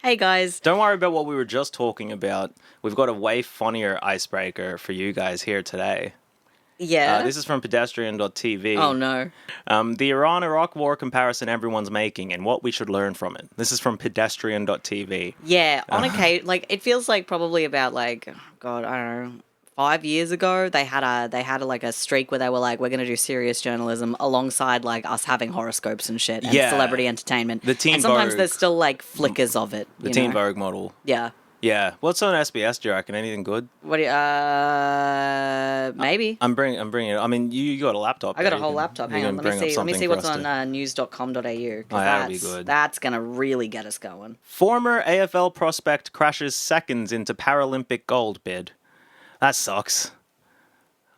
Hey guys. Don't worry about what we were just talking about. We've got a way funnier icebreaker for you guys here today. Yeah? This is from pedestrian.tv. Oh no. The Iran-Iraq war comparison everyone's making and what we should learn from it. This is from pedestrian.tv. Yeah, on occasion, like, it feels like probably about, like, oh God, I don't know, 5 years ago, they had a streak where they were like, we're going to do serious journalism alongside, like, us having horoscopes and shit and celebrity entertainment. The Teen and sometimes Vogue. there's still, like, flickers of it. The Teen Vogue model. Yeah. Yeah. What's on SBS, do you reckon? Anything good? What do you, maybe. I'm bringing it. I mean, you got a laptop. I got a whole laptop. Hang on, let me see what's on news.com.au. That'll be good. That's going to really get us going. Former AFL prospect crashes seconds into Paralympic gold bid. That sucks.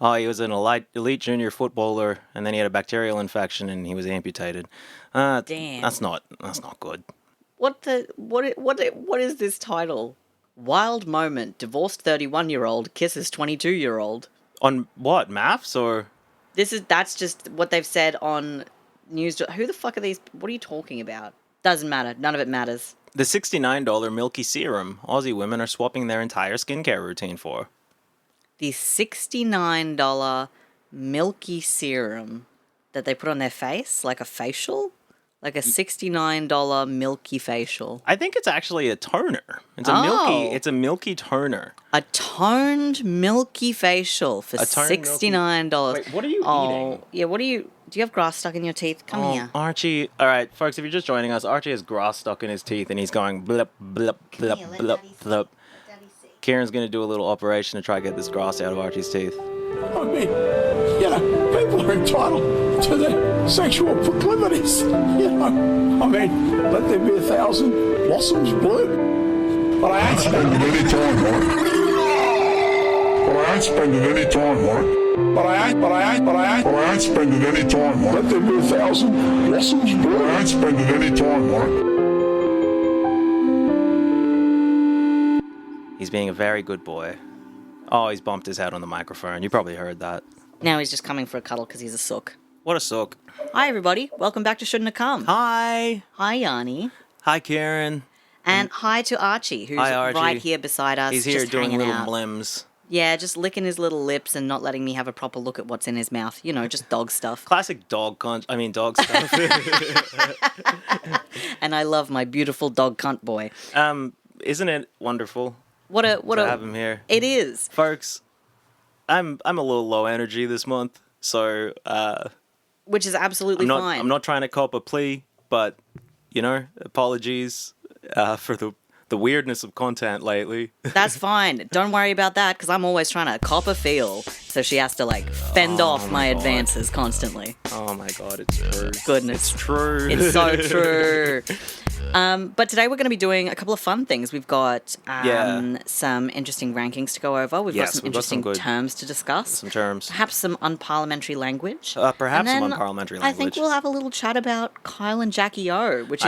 Oh, he was an elite junior footballer, and then he had a bacterial infection, and he was amputated. Damn. That's not good. What is this title? Wild moment. Divorced 31-year-old kisses 22-year-old. On what, maths or? That's just what they've said on news. Who the fuck are these? What are you talking about? Doesn't matter. None of it matters. The $69 milky serum Aussie women are swapping their entire skincare routine for. The $69 milky serum that they put on their face, like a facial? Like a $69 milky facial. I think it's actually a toner. It's a milky toner. A toned milky facial for $69. Wait, what are you eating? Yeah, do you have grass stuck in your teeth? Come here. Archie, all right, folks, if you're just joining us, Archie has grass stuck in his teeth and he's going blip, blip, blip, blip, blip. Ciaran's going to do a little operation to try to get this grass out of Archie's teeth. I mean, people are entitled to their sexual proclivities. I mean, let there be 1,000 blossoms bloom. But I ain't spending any time on it. But I ain't spending any time on it. But I ain't spending any time on it. Let there be 1,000 blossoms bloom. But I ain't spending any time on it. He's being a very good boy. Oh, he's bumped his head on the microphone. You probably heard that. Now he's just coming for a cuddle because he's a sook. What a sook. Hi, everybody. Welcome back to Shouldn'tacome. Hi. Hi, Yani. Hi, Ciaran. And hi to Archie, who's right here beside us. He's here just doing hanging little out. blims. Yeah, just licking his little lips and not letting me have a proper look at what's in his mouth. You know, just dog stuff. Classic dog stuff. And I love my beautiful dog cunt boy. Isn't it wonderful? What to have him here. It is. Folks, I'm a little low energy this month, so which is absolutely fine. I'm not trying to cop a plea, but apologies for the weirdness of content lately. That's fine. Don't worry about that, because I'm always trying to cop a feel, so she has to fend off my advances constantly. Oh my god, it's true. Goodness. It's true. It's so true. But today we're going to be doing a couple of fun things. We've got some interesting rankings to go over. We've got some interesting terms to discuss. Some terms. Perhaps some unparliamentary language. Perhaps some unparliamentary language. I think we'll have a little chat about Kyle and Jackie O, which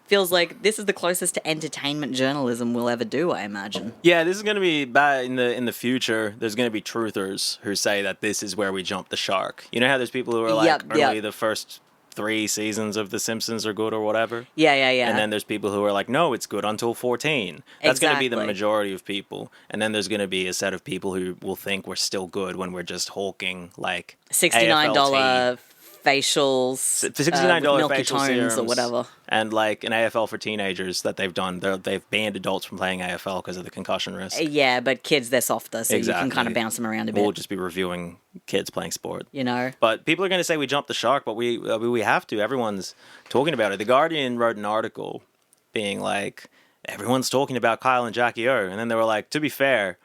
feels like this is the closest to entertainment journalism we'll ever do, I imagine. Yeah, this is going to be bad in the future. There's going to be truthers who say that this is where we jump the shark. You know how there's people who are like, only the first 3 seasons of The Simpsons are good or whatever? Yeah. And then there's people who are like, no, it's good until 14. That's going to be the majority of people. And then there's going to be a set of people who will think we're still good when we're just hhulking like $69 facials, $69 facial serums or whatever, and like an AFL for teenagers that they've done. They've banned adults from playing AFL because of the concussion risk. Yeah, but kids, they're softer, so you can kind of bounce them around a bit. We'll just be reviewing kids playing sport, But people are going to say we jumped the shark, but we have to. Everyone's talking about it. The Guardian wrote an article being like, everyone's talking about Kyle and Jackie O, and then they were like, to be fair,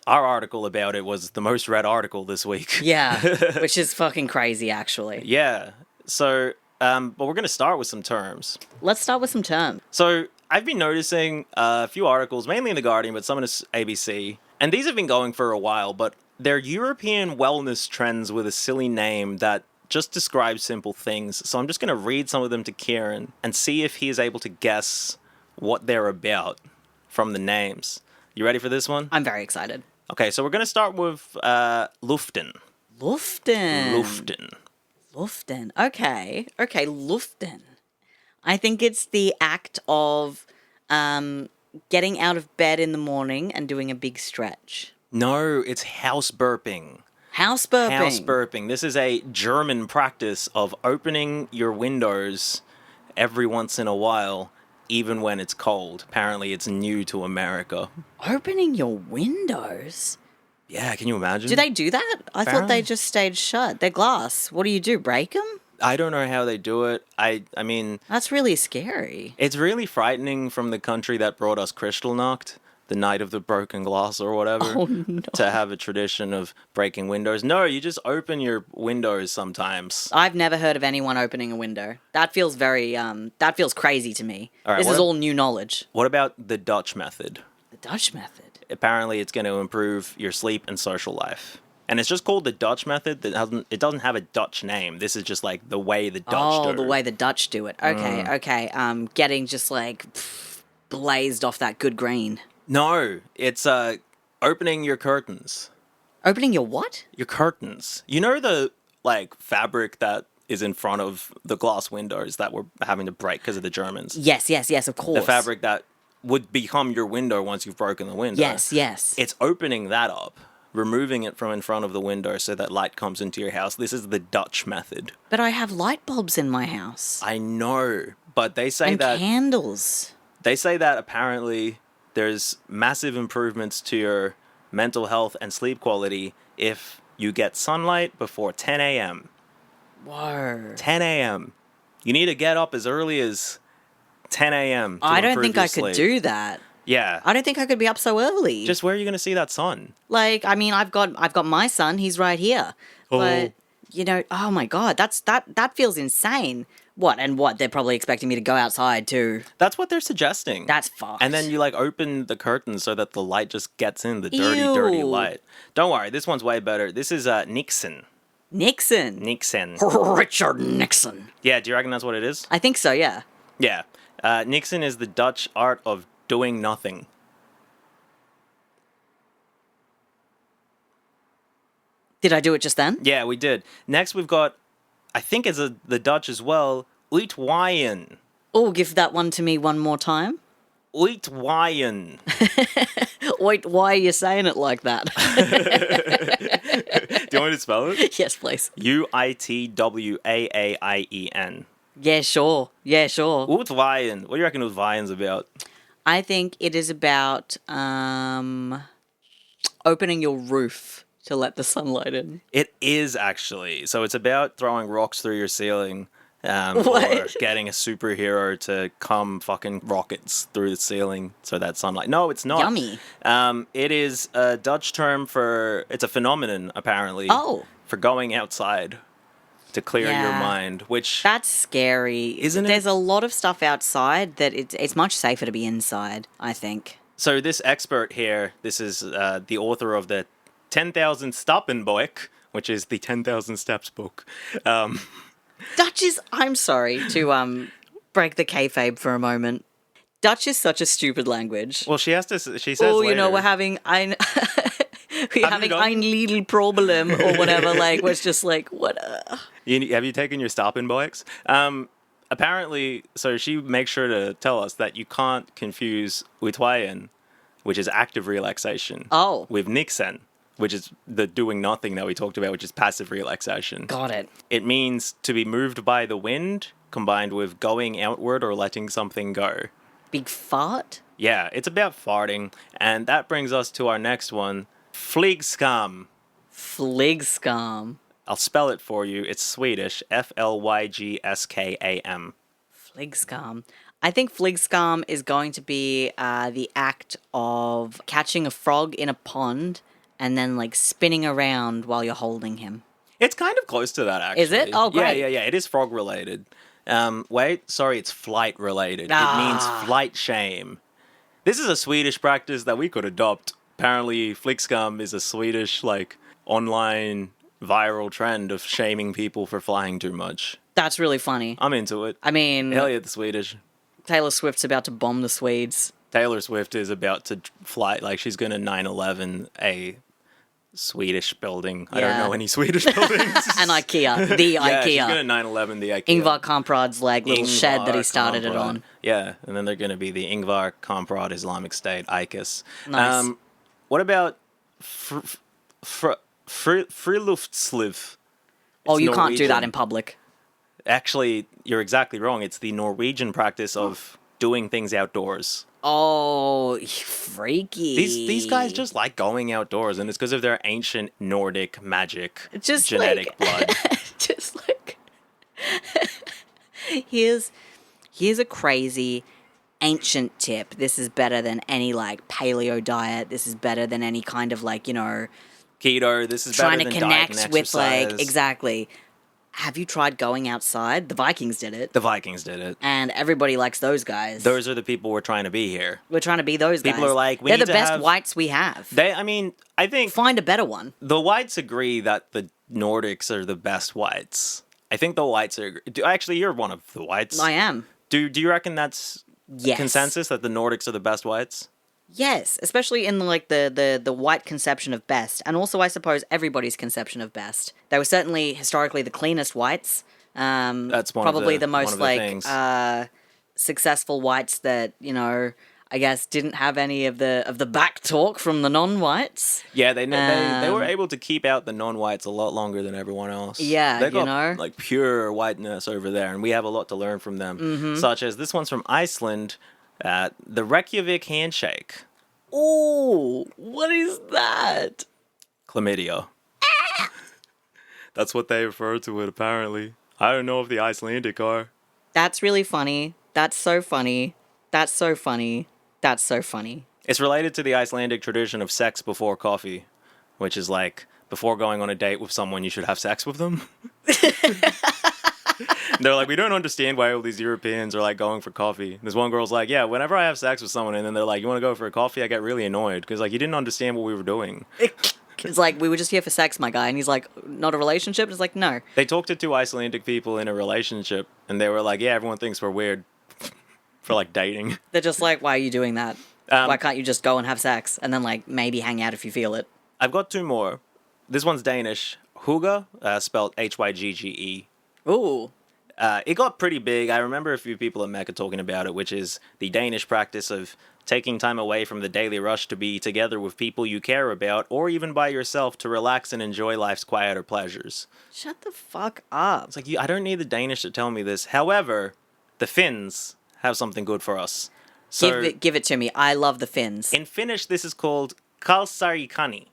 our article about it was the most read article this week. Yeah, which is fucking crazy, actually. Yeah. So, but we're going to start with some terms. Let's start with some terms. So, I've been noticing a few articles, mainly in The Guardian, but some in ABC. And these have been going for a while, but they're European wellness trends with a silly name that just describes simple things. So I'm just going to read some of them to Ciaran and see if he is able to guess what they're about from the names. You ready for this one? I'm very excited. Okay, so we're going to start with luften. Luften. Okay, luften. I think it's the act of Getting out of bed in the morning and doing a big stretch. No, it's house burping. House burping. House burping. This is a German practice of opening your windows every once in a while, even when it's cold. Apparently, it's new to America. Opening your windows? Yeah, can you imagine? Do they do that? I thought Apparently. they just stayed shut. They're glass. What do? Break them? I don't know how they do it. I mean, That's really scary. it's really frightening from the country that brought us Kristallnacht, the night of the broken glass or whatever, Oh, no. to have a tradition of breaking windows. No, you just open your windows sometimes. I've never heard of anyone opening a window. That feels very, that feels crazy to me. All right, This what is ab- all new knowledge. What about the Dutch method? The Dutch method. Apparently, it's going to improve your sleep and social life. And it's just called the Dutch method. It doesn't have a Dutch name. This is just like the way the Dutch do Oh, it. the way the Dutch do it. Okay. Getting just like blazed off that good green. No, it's opening your curtains. Opening your what? Your curtains. You know the like fabric that is in front of the glass windows that we're having to break because of the Germans. Yes, of course. The fabric that would become your window once you've broken the window. Yes. It's opening that up, removing it from in front of the window so that light comes into your house. This is the Dutch method. But I have light bulbs in my house. I know, but they say And that candles. apparently there's massive improvements to your mental health and sleep quality if you get sunlight before 10 a.m. Whoa. 10 a.m. You need to get up as early as 10 a.m. to I don't improve think your I could sleep. do that. Yeah. I don't think I could be up so early. Just where are you going to see that sun? like, I mean, I've got my son. He's right here. But oh my god, that feels insane. What? They're probably expecting me to go outside too. That's what they're suggesting. That's fucked. And then you like open the curtains so that the light just gets in, the dirty Ew. light. Don't worry, this one's way better. This is Nixon. Nixon. Richard Nixon. Yeah, do you reckon that's what it is? I think so, yeah. Yeah. Nixon is the Dutch art of doing nothing. Did I do it just then? Yeah, we did. Next, we've got, I think it's the Dutch as well, uitwaaien. Oh, give that one to me one more time. Uitwaaien. Wait, why are you saying it like that? Do you want me to spell it? Yes, please. Uitwaaien. Yeah, sure. Uitwaaien. What do you reckon uitwaaien's about? I think it is about opening your roof to let the sunlight in. It is actually. So it's about throwing rocks through your ceiling. Or What? getting a superhero to come fucking rockets through the ceiling so that sunlight. No, it's not. Yummy. It is a Dutch term for, it's a phenomenon apparently. Oh. For going outside to clear your Yeah. mind, which That's scary. Isn't it? There's a lot of stuff outside that it's much safer to be inside, I think. so this expert here, this is the author of the 10,000 Stappenboek, which is the 10,000 Steps book. Dutch is, I'm sorry to break the kayfabe for a moment. Dutch is such a stupid language. Well, she says Oh, you know, later- we're having we're having done- ein little problem or whatever. Like, was just like what? Have you taken your Stappenboeks? Apparently, so she makes sure to tell us that you can't confuse uitwaaien, which is active relaxation, Oh. with niksen, which is the doing nothing that we talked about, which is passive relaxation. Got it. It means to be moved by the wind, combined with going outward or letting something go. Big fart. Yeah, it's about farting, and that brings us to our next one, flygskam. Flygskam. I'll spell it for you. It's Swedish, Flygskam. Flygskam. I think flygskam is going to be the act of catching a frog in a pond and then like spinning around while you're holding him. It's kind of close to that, actually. Is it? Oh, great. Yeah. It is frog related. It's flight related. Ah. It means flight shame. This is a Swedish practice that we could adopt. Apparently, Flygskam is a Swedish, online viral trend of shaming people for flying too much. That's really funny. I'm into it. I mean, Hell yeah, the Swedish. Taylor Swift's about to bomb the Swedes. Taylor Swift is about to fly, she's going to 9/11 Swedish building. I Yeah. don't know any Swedish buildings. And IKEA, the Yeah, she's IKEA. gonna 9/11 the IKEA. Ingvar Kamprad's like little shed that he Ingvar started it Kamprad. on. Yeah, and then they're gonna be the Ingvar Kamprad Islamic State, ICIS. Nice. What about Friluftsliv? Oh, you can't do that Norwegian. in public. Actually, you're exactly wrong. It's the Norwegian practice of doing things outdoors. Oh, freaky. These guys just like going outdoors, and it's because of their ancient Nordic magic, Just genetic like- blood. just like here's a crazy ancient tip. This is better than any like paleo diet. This is better than any kind of like, Keto. This is trying better to than diet and connect with like exercise. exactly. Have you tried going outside? The Vikings did it. The Vikings did it. And everybody likes those guys. Those are the people we're trying to be here. We're trying to be those guys. People are like, we they're need the to best have- whites we have. I think Find a better one. the whites agree that the Nordics are the best whites. I think the whites are. Actually, you're one of the whites. I am. Do you reckon that's Yes. consensus that the Nordics are the best whites? Yes, especially in like the white conception of best, and also I suppose everybody's conception of best. They were certainly historically the cleanest whites. That's one of probably the- the one most of the like things. successful whites that I guess didn't have any of the back talk from the non-whites. Yeah, they were able to keep out the non-whites a lot longer than everyone else. Yeah, they got you know? like pure whiteness over there, and we have a lot to learn from them. Mm-hmm. Such as this one's from Iceland, the Reykjavik handshake, Oh, what is that? chlamydia. That's what they refer to it. Apparently, I don't know if the Icelandic are. That's really funny. That's so funny. That's so funny. That's so funny. It's related to the Icelandic tradition of sex before coffee, which is like before going on a date with someone, you should have sex with them. They're like, we don't understand why all these Europeans are like going for coffee. This one girl's like, yeah, whenever I have sex with someone and then they're like, you want to go for a coffee? I get really annoyed because like you didn't understand what we were doing. It's like, we were just here for sex, my guy. And he's like, not a relationship? It's like, no. They talked to two Icelandic people in a relationship and they were like, yeah, everyone thinks we're weird for like dating. They're just like, why are you doing that? Why can't you just go and have sex? And then like maybe hang out if you feel it. I've got two more. This one's Danish. Hygge, spelled Hygge. Ooh. It got pretty big. I remember a few people at Mecca talking about it, which is the Danish practice of taking time away from the daily rush to be together with people you care about, or even by yourself to relax and enjoy life's quieter pleasures. Shut the fuck up. It's like, I don't need the Danish to tell me this. However, the Finns have something good for us. So, Give it to me. I love the Finns. in Finnish, this is called kalsarikani.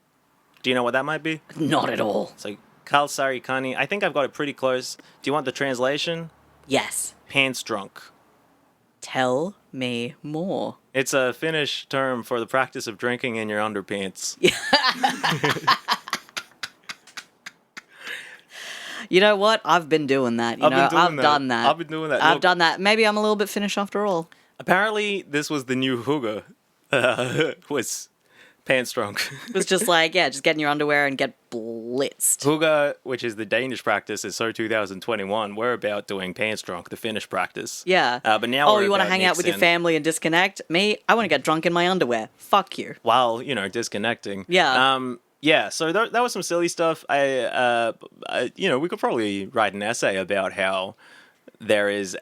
Do you know what that might be? Not at all. It's like kalsarikani. I think I've got it pretty close. Do you want the translation? Yes. Pants drunk. Tell me more. It's a Finnish term for the practice of drinking in your underpants. You know what? I've been doing that. I've done that. I've been doing that. I've Look, done that. Maybe I'm a little bit Finnish after all. Apparently, this was the new hygge. Was pants drunk. It was just like, yeah, just get in your underwear and get blitzed. Hygge, which is the Danish practice, is so 2021. We're about doing pants drunk, the Finnish practice. Yeah. But now you want to hang out with your family and disconnect? Me, I want to get drunk in my underwear. Fuck you. While, disconnecting. Yeah. Yeah, so that was some silly stuff. We could probably write an essay about how there is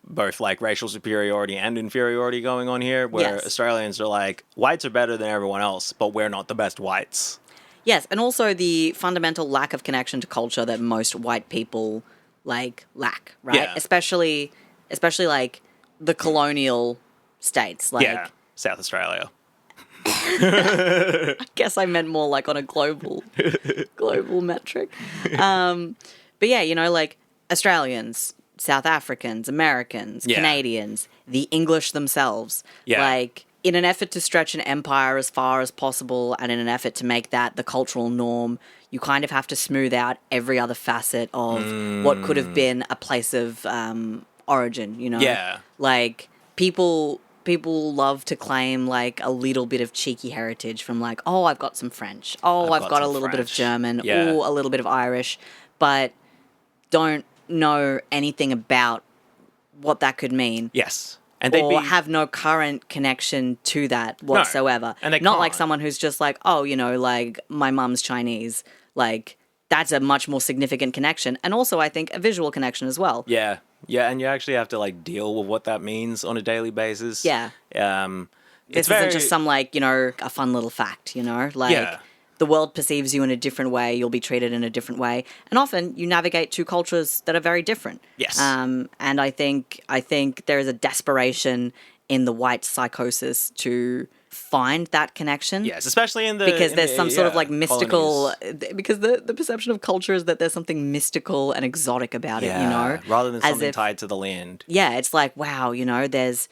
both like racial superiority and inferiority going on here, where Yes. Australians are like, whites are better than everyone else, but we're not the best whites. Yes, and also the fundamental lack of connection to culture that most white people lack, right? Yeah. Especially like the colonial states. Like, Yeah, South Australia. I guess I meant more like on a global metric. But yeah, like Australians, South Africans, Americans, Yeah. Canadians, the English themselves. Yeah. Like, in an effort to stretch an empire as far as possible and in an effort to make that the cultural norm, you kind of have to smooth out every other facet of what could have been a place of origin, Yeah. Like, people love to claim like a little bit of cheeky heritage from like, oh, I've got some French. Oh, I've got a some little bit of French. German. Yeah. Or a little bit of Irish, but don't know anything about what that could mean. Yes. And they'd or be- have no current connection to that whatsoever. and they not like can't. someone who's just like, oh, like my mum's Chinese. Like that's a much more significant connection, and also I think a visual connection as well. Yeah, and you actually have to like deal with what that means on a daily basis. Yeah. It's This isn't just some like a fun little fact. Like. Yeah. The world perceives you in a different way. You'll be treated in a different way, and often you navigate two cultures that are very different. Yes. And I think there is a desperation in the white psychosis to find that connection. Yes, especially in the because in there's the, some sort of like colonies. mystical. Because the perception of culture is that there's something mystical and exotic about it. rather than As something if- tied to the land. Yeah, it's like wow. There's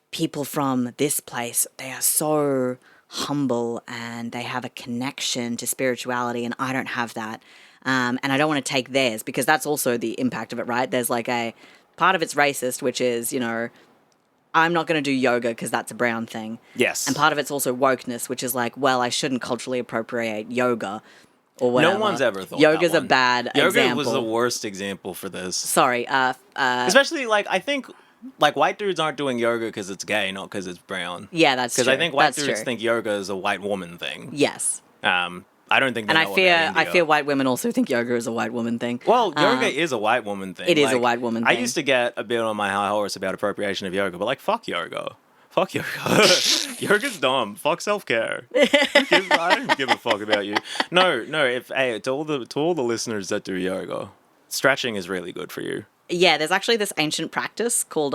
people from this place. They are so humble and they have a connection to spirituality, and I don't have that. And I don't want to take theirs because that's also the impact of it, right? There's like a part of it's racist, which is, I'm not going to do yoga because that's a brown thing. Yes. And part of it's also wokeness, which is like, well, I shouldn't culturally appropriate yoga or whatever. No one's ever thought Yoga's that a one. bad Yoga example. was the worst example for this. Sorry. Especially like I think like white dudes aren't doing yoga because it's gay, not because it's brown. Yeah, that's true. Because I think white That's dudes true. think yoga is a white woman thing. Yes. I don't think. They And know I about India. fear white women also think yoga is a white woman thing. Well, yoga is a white woman thing. It is a white woman I thing. used to get a bit on my high horse about appropriation of yoga, but like, fuck yoga. Fuck yoga. Yoga's dumb. Fuck self-care. I don't give a fuck about you. No. To all the listeners that do yoga, stretching is really good for you. Yeah, there's actually this ancient practice called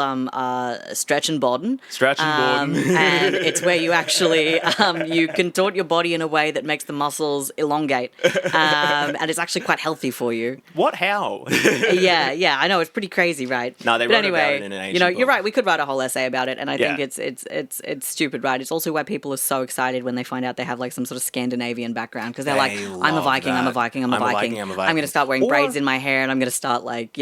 stretch and bodden. Stretch and bodden. And it's where you actually you contort your body in a way that makes the muscles elongate, and it's actually quite healthy for you. What? How? Yeah, I know it's pretty crazy, right? No, they but wrote anyway, about it in an ancient you're book. right. We could write a whole essay about it, and I think Yeah. it's stupid, right? It's also why people are so excited when they find out they have like some sort of Scandinavian background because they're like, They I'm a love Viking, I'm a that. Viking, I'm a I'm a Viking. Viking, I'm a I'm Viking. going to start wearing Or- braids in my hair, and I'm going to start like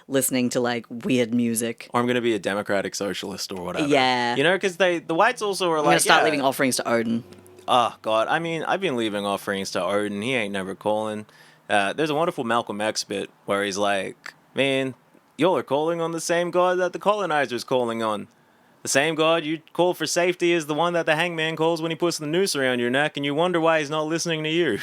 listening to like weird music. Or I'm gonna be a democratic socialist or whatever. Yeah. Because the whites also are I'm going like, to start yeah. leaving offerings to Odin. Oh, God. I mean, I've been leaving offerings to Odin. He ain't never calling. There's a wonderful Malcolm X bit where he's like, man, y'all are calling on the same God that the colonizers calling on. The same God you call for safety is the one that the hangman calls when he puts the noose around your neck, and you wonder why he's not listening to you.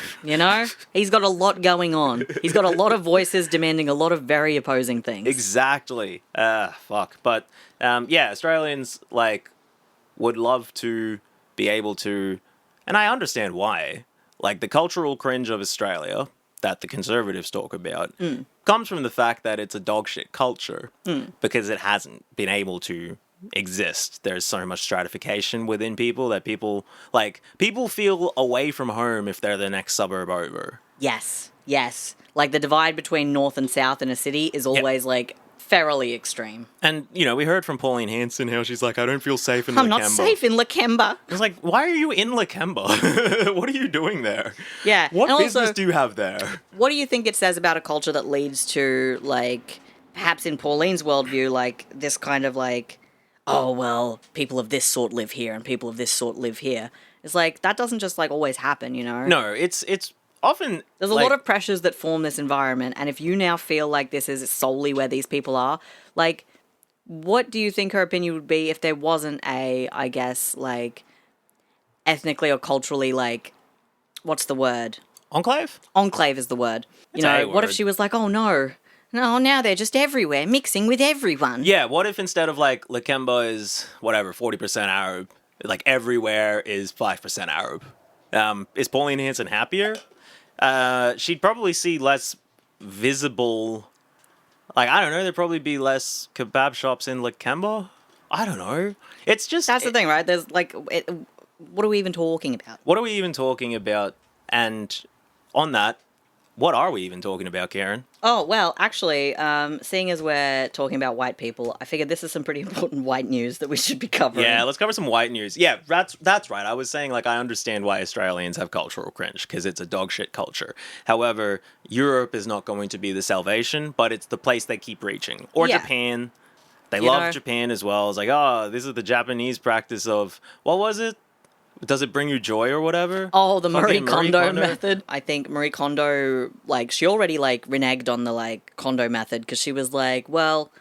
He's got a lot going on. He's got a lot of voices demanding a lot of very opposing things. Exactly. Fuck. But, Australians, like, would love to be able to, and I understand why, like, the cultural cringe of Australia that the conservatives talk about comes from the fact that it's a dogshit culture because it hasn't been able to exist. There's so much stratification within people that people feel away from home if they're the next suburb over. Yes. Like the divide between north and south in a city is always like ferally extreme. And, we heard from Pauline Hanson how she's like, I don't feel safe in I'm Lakemba. not safe in Lakemba. It's like, why are you in Lakemba? What are you doing there? Yeah. What and business also, do you have there? what do you think it says about a culture that leads to like, perhaps in Pauline's worldview, like this kind of like, oh, well, people of this sort live here and people of this sort live here. It's like, that doesn't just like always happen, No, it's often... There's a lot of pressures that form this environment, and if you now feel like this is solely where these people are, like, what do you think her opinion would be if there wasn't a, I guess, like, ethnically or culturally, like, what's the word? Enclave? Enclave is the word. It's a What if word. she was like, oh no, now they're just everywhere, mixing with everyone. Yeah, what if instead of, like, Lakemba is, whatever, 40% Arab, like, everywhere is 5% Arab? Is Pauline Hanson happier? She'd probably see less visible... Like, I don't know, there'd probably be less kebab shops in Lakemba? I don't know. It's just... That's the thing, right? There's, like, what are we even talking about? What are we even talking about? And on that, what are we even talking about, Ciaran? Oh, well, actually, seeing as we're talking about white people, I figured this is some pretty important white news that we should be covering. Yeah, let's cover some white news. Yeah, that's right. I was saying, like, I understand why Australians have cultural cringe, because it's a dogshit culture. However, Europe is not going to be the salvation, but it's the place they keep reaching. Or Yeah. Japan. They You love know. Japan as well. It's like, oh, this is the Japanese practice of, what was it? Does it bring you joy or whatever? Oh, the Marie Fucking Kondo method. I think Marie Kondo, like, she already, like, reneged on the, like, Kondo method because she was like, well,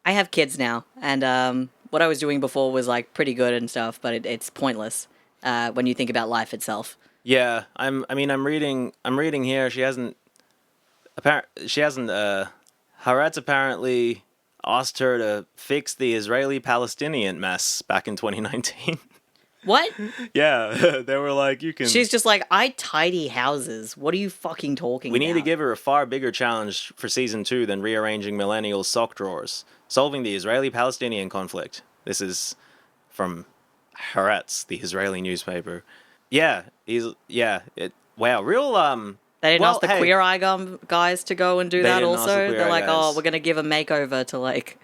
I have kids now, and what I was doing before was like pretty good and stuff, but it's pointless when you think about life itself. Yeah, I'm reading here. She hasn't. Haaretz apparently asked her to fix the Israeli-Palestinian mess back in 2019. What? Yeah, they were like, you can. She's just like, I tidy houses. What are you fucking talking We about? need to give her a far bigger challenge for season 2 than rearranging millennials' sock drawers. Solving the Israeli-Palestinian conflict. This is from Haaretz, the Israeli newspaper. Yeah, wow, real They didn't ask the hey, Queer Eye guys to go and do that didn't ask the also. Queer They're Eye like, guys. oh, we're gonna give a makeover to like.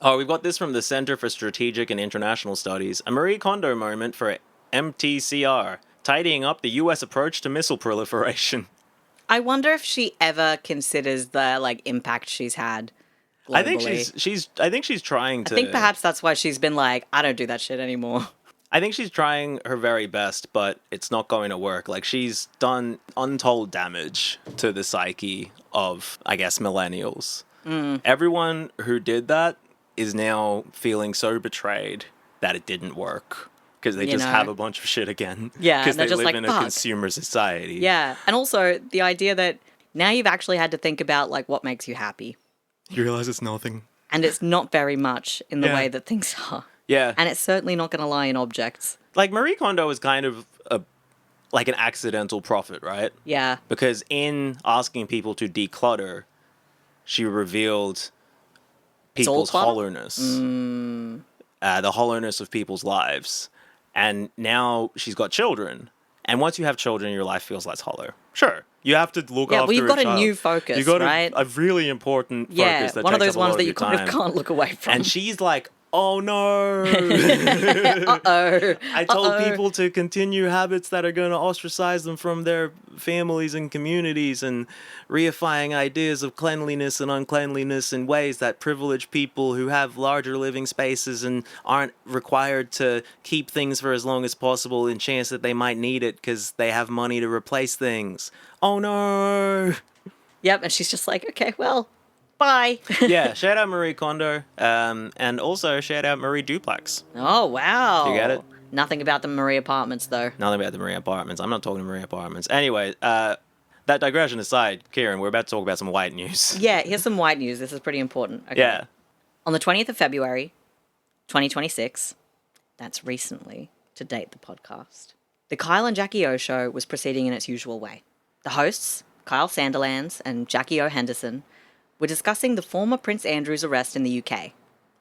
Oh, we've got this from the Center for Strategic and International Studies. A Marie Kondo moment for MTCR, tidying up the U.S. approach to missile proliferation. I wonder if she ever considers the like impact she's had globally. I think she's trying to. I think perhaps that's why she's been like, I don't do that shit anymore. I think she's trying her very best, but it's not going to work. Like, she's done untold damage to the psyche of, I guess, millennials. Everyone who did that is now feeling so betrayed that it didn't work. Because they just have a bunch of shit again. Yeah, because and they're they just live like, in a fuck. consumer society. Yeah, and also the idea that now you've actually had to think about like what makes you happy. You realize it's nothing. And it's not very much in the Yeah. way that things are. Yeah. And it's certainly not going to lie in objects. Like, Marie Kondo is kind of like an accidental prophet, right? Yeah. Because in asking people to declutter, she revealed people's clutter? hollowness. The hollowness of people's lives. And now she's got children. And once you have children, your life feels less hollow. Sure. You have to look Yeah, after well, you've got child. a new focus, You've got right? a really important Yeah, focus that one of takes those up a lot ones that your you kind of time. can't look away from. And she's like, oh no. Uh-oh. I told people to continue habits that are going to ostracize them from their families and communities, and reifying ideas of cleanliness and uncleanliness in ways that privilege people who have larger living spaces and aren't required to keep things for as long as possible in chance that they might need it because they have money to replace things. Oh no. Yep, and she's just like, okay, well, bye. Yeah, shout out Marie Kondo, and also shout out Marie Duplex. Oh, wow. You get it? Nothing about the Marie apartments, though. Nothing about the Marie Apartments. I'm not talking Marie Apartments. Anyway, that digression aside, Ciaran, we're about to talk about some white news. Yeah, here's some white news. This is pretty important. Okay. Yeah. On the 20th of February, 2026, that's recently, to date the podcast, the Kyle and Jackie O show was proceeding in its usual way. The hosts, Kyle Sandilands and Jackie O Henderson, were discussing the former Prince Andrew's arrest in the UK.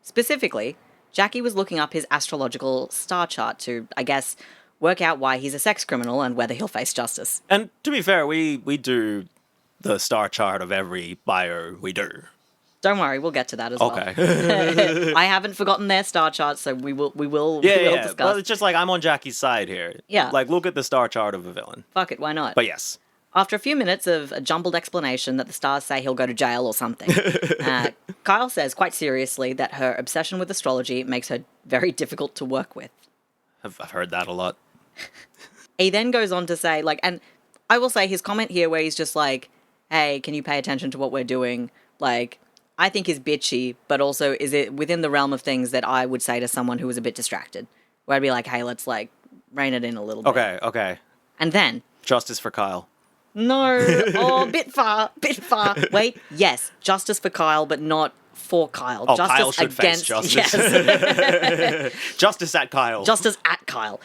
Specifically, Jackie was looking up his astrological star chart to, I guess, work out why he's a sex criminal and whether he'll face justice. And to be fair, we do the star chart of every bio we do. Don't worry, we'll get to that as well. Okay. I haven't forgotten their star charts, so we will Yeah. discuss. Well, it's just like I'm on Jackie's side here. Yeah. Like, look at the star chart of a villain. Fuck it, why not? But yes. After a few minutes of a jumbled explanation that the stars say he'll go to jail or something, Kyle says quite seriously that her obsession with astrology makes her very difficult to work with. I've heard that a lot. He then goes on to say, like, and I will say his comment here where he's just like, hey, can you pay attention to what we're doing? Like, I think is bitchy, but also is it within the realm of things that I would say to someone who was a bit distracted? Where I'd be like, hey, let's, like, rein it in a little bit. Okay. And then... Justice for Kyle. No. Oh, bit far. Wait, yes, justice for Kyle, but not for Kyle. Oh, justice Kyle should face justice. Yes. Justice at Kyle. Justice at Kyle.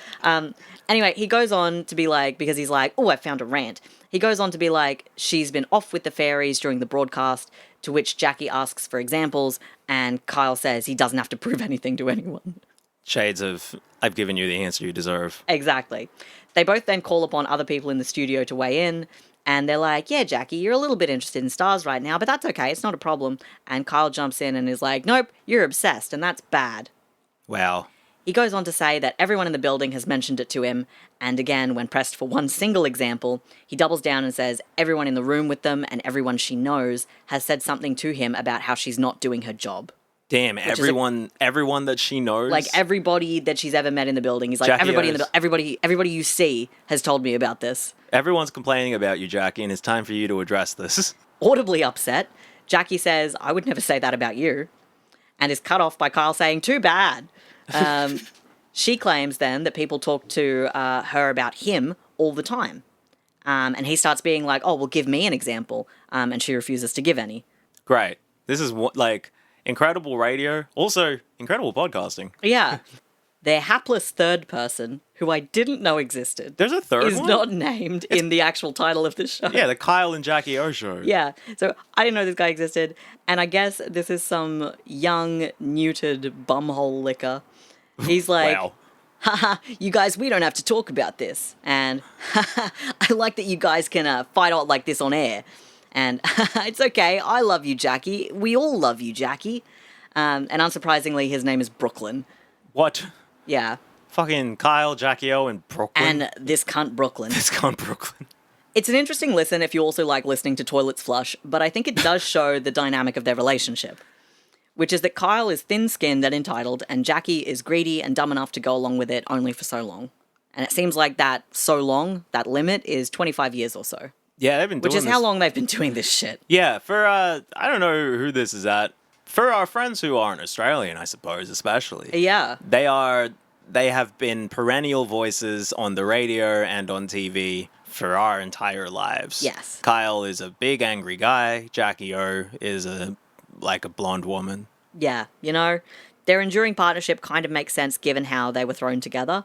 Anyway, he goes on to be like, because he's like, oh, I found a rant. He goes on to be like, she's been off with the fairies during the broadcast, to which Jackie asks for examples, and Kyle says he doesn't have to prove anything to anyone. Shades of, I've given you the answer you deserve. Exactly. They both then call upon other people in the studio to weigh in, and they're like, yeah, Jackie, you're a little bit interested in stars right now, but that's okay, it's not a problem. And Kyle jumps in and is like, nope, you're obsessed, and that's bad. Wow. He goes on to say that everyone in the building has mentioned it to him, and again, when pressed for one single example, he doubles down and says everyone in the room with them and everyone she knows has said something to him about how she's not doing her job. Damn, everyone that she knows? Like, everybody that she's ever met in the building. He's like, Jackie everybody O's. everybody you see has told me about this. Everyone's complaining about you, Jackie, and it's time for you to address this. Audibly upset, Jackie says, I would never say that about you. and is cut off by Kyle saying, "Too bad." She claims then that people talk to her about him all the time. And he starts being like, "Oh, well, give me an example." And she refuses to give any. Great. This is like incredible radio. Also, incredible podcasting. Yeah. Their hapless third person, who I didn't know existed, There's a third is one? not named in the actual title of this show. Yeah, the Kyle and Jackie O show. Yeah. So I didn't know this guy existed. And I guess this is some young, neutered bumhole licker. He's like, Wow. "Haha, you guys, we don't have to talk about this." And I like that you guys can fight out like this on air. And it's okay. I love you, Jackie. We all love you, Jackie. And unsurprisingly, his name is Brooklyn. What? Yeah. Fucking Kyle, Jackie O, and Brooklyn. And this cunt Brooklyn. This cunt Brooklyn. It's an interesting listen if you also like listening to toilets flush, but I think it does show the dynamic of their relationship, which is that Kyle is thin-skinned and entitled, and Jackie is greedy and dumb enough to go along with it only for so long. And it seems like that so long, that limit, is 25 years or so. Yeah, they've been doing Which is this. how long they've been doing this shit. Yeah, for, I don't know who this is at. For our friends who aren't Australian, I suppose, especially. Yeah. They have been perennial voices on the radio and on TV for our entire lives. Yes. Kyle is a big angry guy. Jackie O is like a blonde woman. Yeah, you know, their enduring partnership kind of makes sense given how they were thrown together.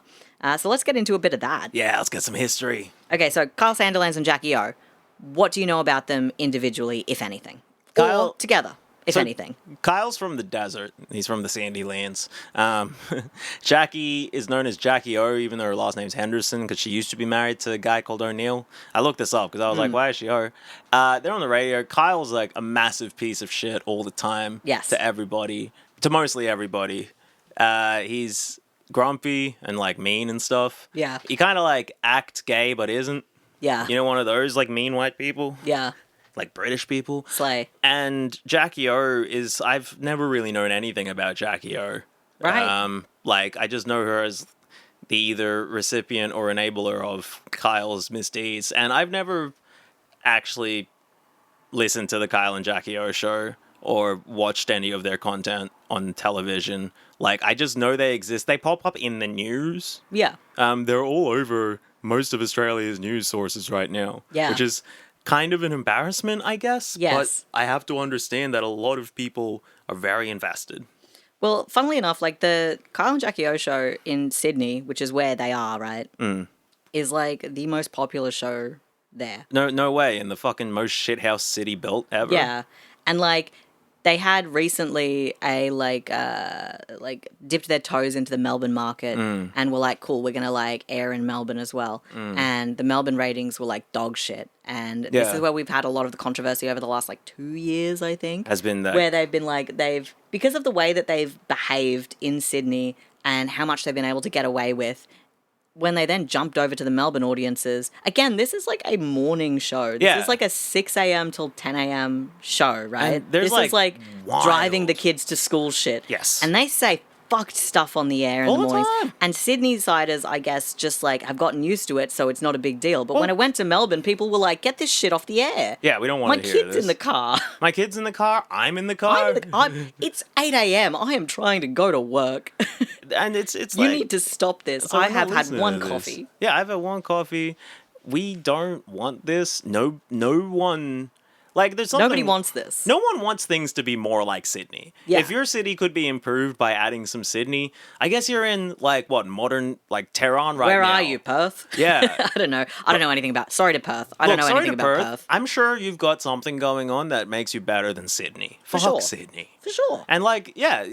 So let's get into a bit of that. Yeah, let's get some history. Okay, so Kyle Sandilands and Jackie O, what do you know about them individually, if anything? Kyle- Or together, if anything. Kyle's from the desert. He's from the Sandilands. Jackie is known as Jackie O, even though her last name's Henderson, because she used to be married to a guy called O'Neill. I looked this up because I was like, why is she O? They're on the radio. Kyle's like a massive piece of shit all the time. Yes. To everybody. To mostly everybody. He's grumpy and like mean and stuff. Yeah. He kind of like acts gay but isn't. Yeah. You know, one of those like mean white people. Yeah. Like British people. Slay. And Jackie O is, I've never really known anything about Jackie O. Right. Like, I just know her as the either recipient or enabler of Kyle's misdeeds. And I've never actually listened to the Kyle and Jackie O show or watched any of their content on television. Like, I just know they exist. They pop up in the news. Yeah. They're all over most of Australia's news sources right now. Yeah. Which is kind of an embarrassment, I guess. Yes. But I have to understand that a lot of people are very invested. Well, funnily enough, like the Kyle and Jackie O show in Sydney, which is where they are, right, is like the most popular show there. No way. In the fucking most shithouse city built ever. Yeah. And like they had recently like dipped their toes into the Melbourne market and were like, cool, we're gonna like air in Melbourne as well. And the Melbourne ratings were like dog shit. And this Yeah. is where we've had a lot of the controversy over the last like 2 years, I think. Has been that. Where they've been like because of the way that they've behaved in Sydney and how much they've been able to get away with. When they then jumped over to the Melbourne audiences, again, this is like a morning show. This is like a 6 a.m. till 10 a.m. show, right? And there's, this is like wild. driving the kids to school shit. Yes. And they say fucked stuff on the air in All the the mornings. time. And Sydney-siders, I guess, just like have gotten used to it, so it's not a big deal. But when it went to Melbourne, people were like, get this shit off the air. Yeah, we don't want My to hear kid's this. in the car. My kid's in the car. I'm in the car. It's 8 a.m. I am trying to go to work. And it's You like... need to stop this. it's like, I I'm not have had listening one to this. coffee. Yeah, I've had one coffee. We don't want this. No one... Like, there's something... Nobody wants this. No one wants things to be more like Sydney. Yeah. If your city could be improved by adding some Sydney, I guess you're in, like, what, modern, like, Tehran right now. Where are you, Perth? Yeah. I don't know. I don't know anything about... Sorry to Perth. I don't know sorry anything to about Perth. I'm sure you've got something going on that makes you better than Sydney. For Fuck sure. Sydney. For sure. And, like, yeah,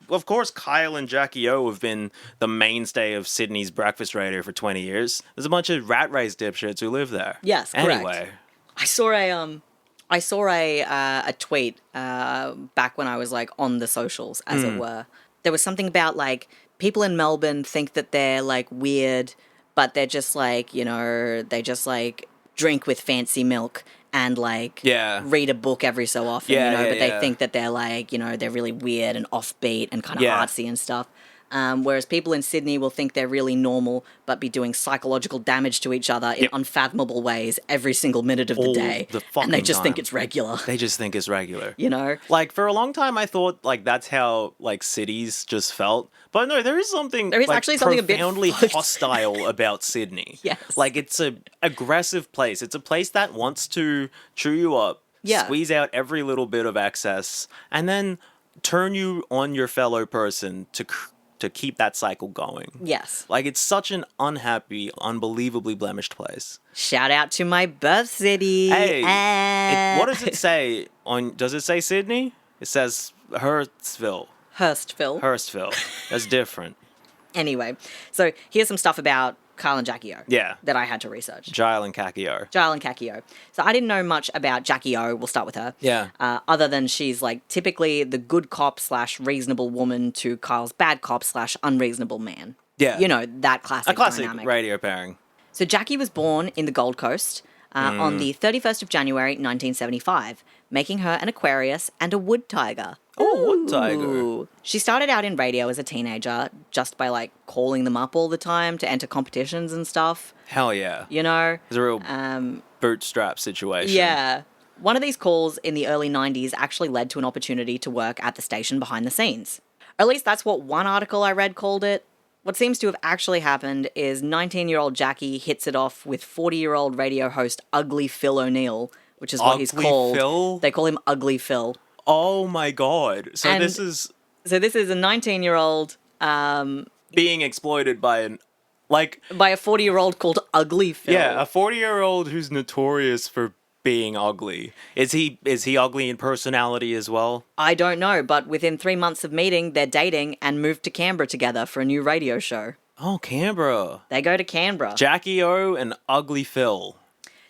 of course, Kyle and Jackie O have been the mainstay of Sydney's breakfast radio for 20 years. There's a bunch of rat race dipshits who live there. Yes, correct. Anyway. I saw a tweet back when I was like on the socials, as it were. There was something about like people in Melbourne think that they're like weird, but they're just like, you know, they just like drink with fancy milk and like read a book every so often, but they think that they're like, you know, they're really weird and offbeat and kind of artsy and stuff. Whereas people in Sydney will think they're really normal, but be doing psychological damage to each other in unfathomable ways every single minute of the day. And they just think it's regular. They just think it's regular. You know? Like, for a long time, I thought, like, that's how, like, cities just felt. But no, there is something, there is like, actually something profoundly a bit hostile about Sydney. Yes. Like, it's a aggressive place. It's a place that wants to chew you up, squeeze out every little bit of excess, and then turn you on your fellow person to keep that cycle going. Yes. Like, it's such an unhappy, unbelievably blemished place. Shout out to my birth city. Hey, what does it say does it say Sydney? It says Hurstville. Hurstville. That's different. Anyway, so here's some stuff about Kyle and Jackie O. Yeah. That I had to research. Giles and Kaki O. So I didn't know much about Jackie O. We'll start with her. Yeah. Other than she's like typically the good cop / reasonable woman to Kyle's bad cop / unreasonable man. Yeah. You know, that classic dynamic. Radio pairing. So Jackie was born in the Gold Coast on the 31st of January, 1975, making her an Aquarius and a wood tiger. Oh, wood tiger. She started out in radio as a teenager just by like calling them up all the time to enter competitions and stuff. Hell yeah. You know? It's a real bootstrap situation. Yeah. One of these calls in the early 90s actually led to an opportunity to work at the station behind the scenes. Or at least that's what one article I read called it. What seems to have actually happened is 19-year-old Jackie hits it off with 40-year-old radio host Ugly Phil O'Neill, which is what he's called. Phil? They call him Ugly Phil. Oh my god. So this is a 19-year-old being exploited by a 40-year-old called Ugly Phil. Yeah, a 40-year-old who's notorious for being ugly. Is he ugly in personality as well? I don't know, but within 3 months of meeting, they're dating and moved to Canberra together for a new radio show. Oh, Canberra. They go to Canberra. Jackie O and Ugly Phil.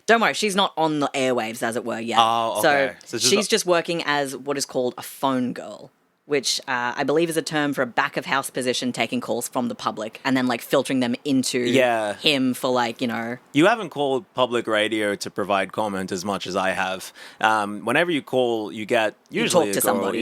Don't worry, she's not on the airwaves, as it were, yet. Oh, okay. So she's just working as what is called a phone girl, which I believe is a term for a back-of-house position taking calls from the public and then, like, filtering them into him for, like, you know... You haven't called public radio to provide comment as much as I have. Whenever you call, you get usually you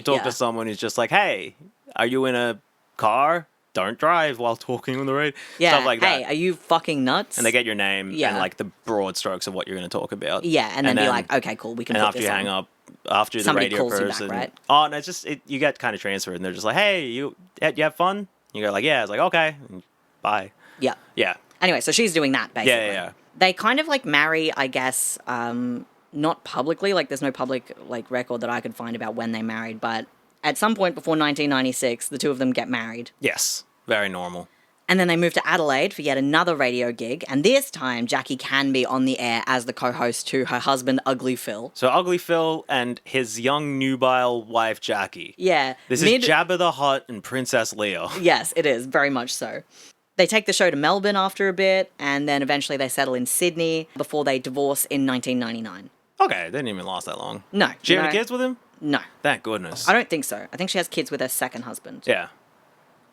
talk to someone who's just like, hey, are you in a car? Don't drive while talking on the radio. Yeah, stuff like that. Hey, are you fucking nuts? And they get your name and, like, the broad strokes of what you're going to talk about. Yeah, and then be like, okay, cool, we can put this on. And after you hang up, after somebody the radio calls person... you back, right? Oh, no, it's just... you get kind of transferred, and they're just like, hey, you have fun? You go like, yeah. It's like, okay, bye. Yeah. Yeah. Anyway, so she's doing that, basically. Yeah. They kind of, like, marry, I guess, not publicly. Like, there's no public, like, record that I could find about when they married, but at some point before 1996, the two of them get married. Yes. Very normal. And then they move to Adelaide for yet another radio gig, and this time Jackie can be on the air as the co-host to her husband, Ugly Phil. So Ugly Phil and his young nubile wife, Jackie. Yeah. This is Jabba the Hutt and Princess Leia. Yes, it is, very much so. They take the show to Melbourne after a bit, and then eventually they settle in Sydney before they divorce in 1999. Okay, they didn't even last that long. No. She have any kids with him? No. Thank goodness. I don't think so. I think she has kids with her second husband. Yeah.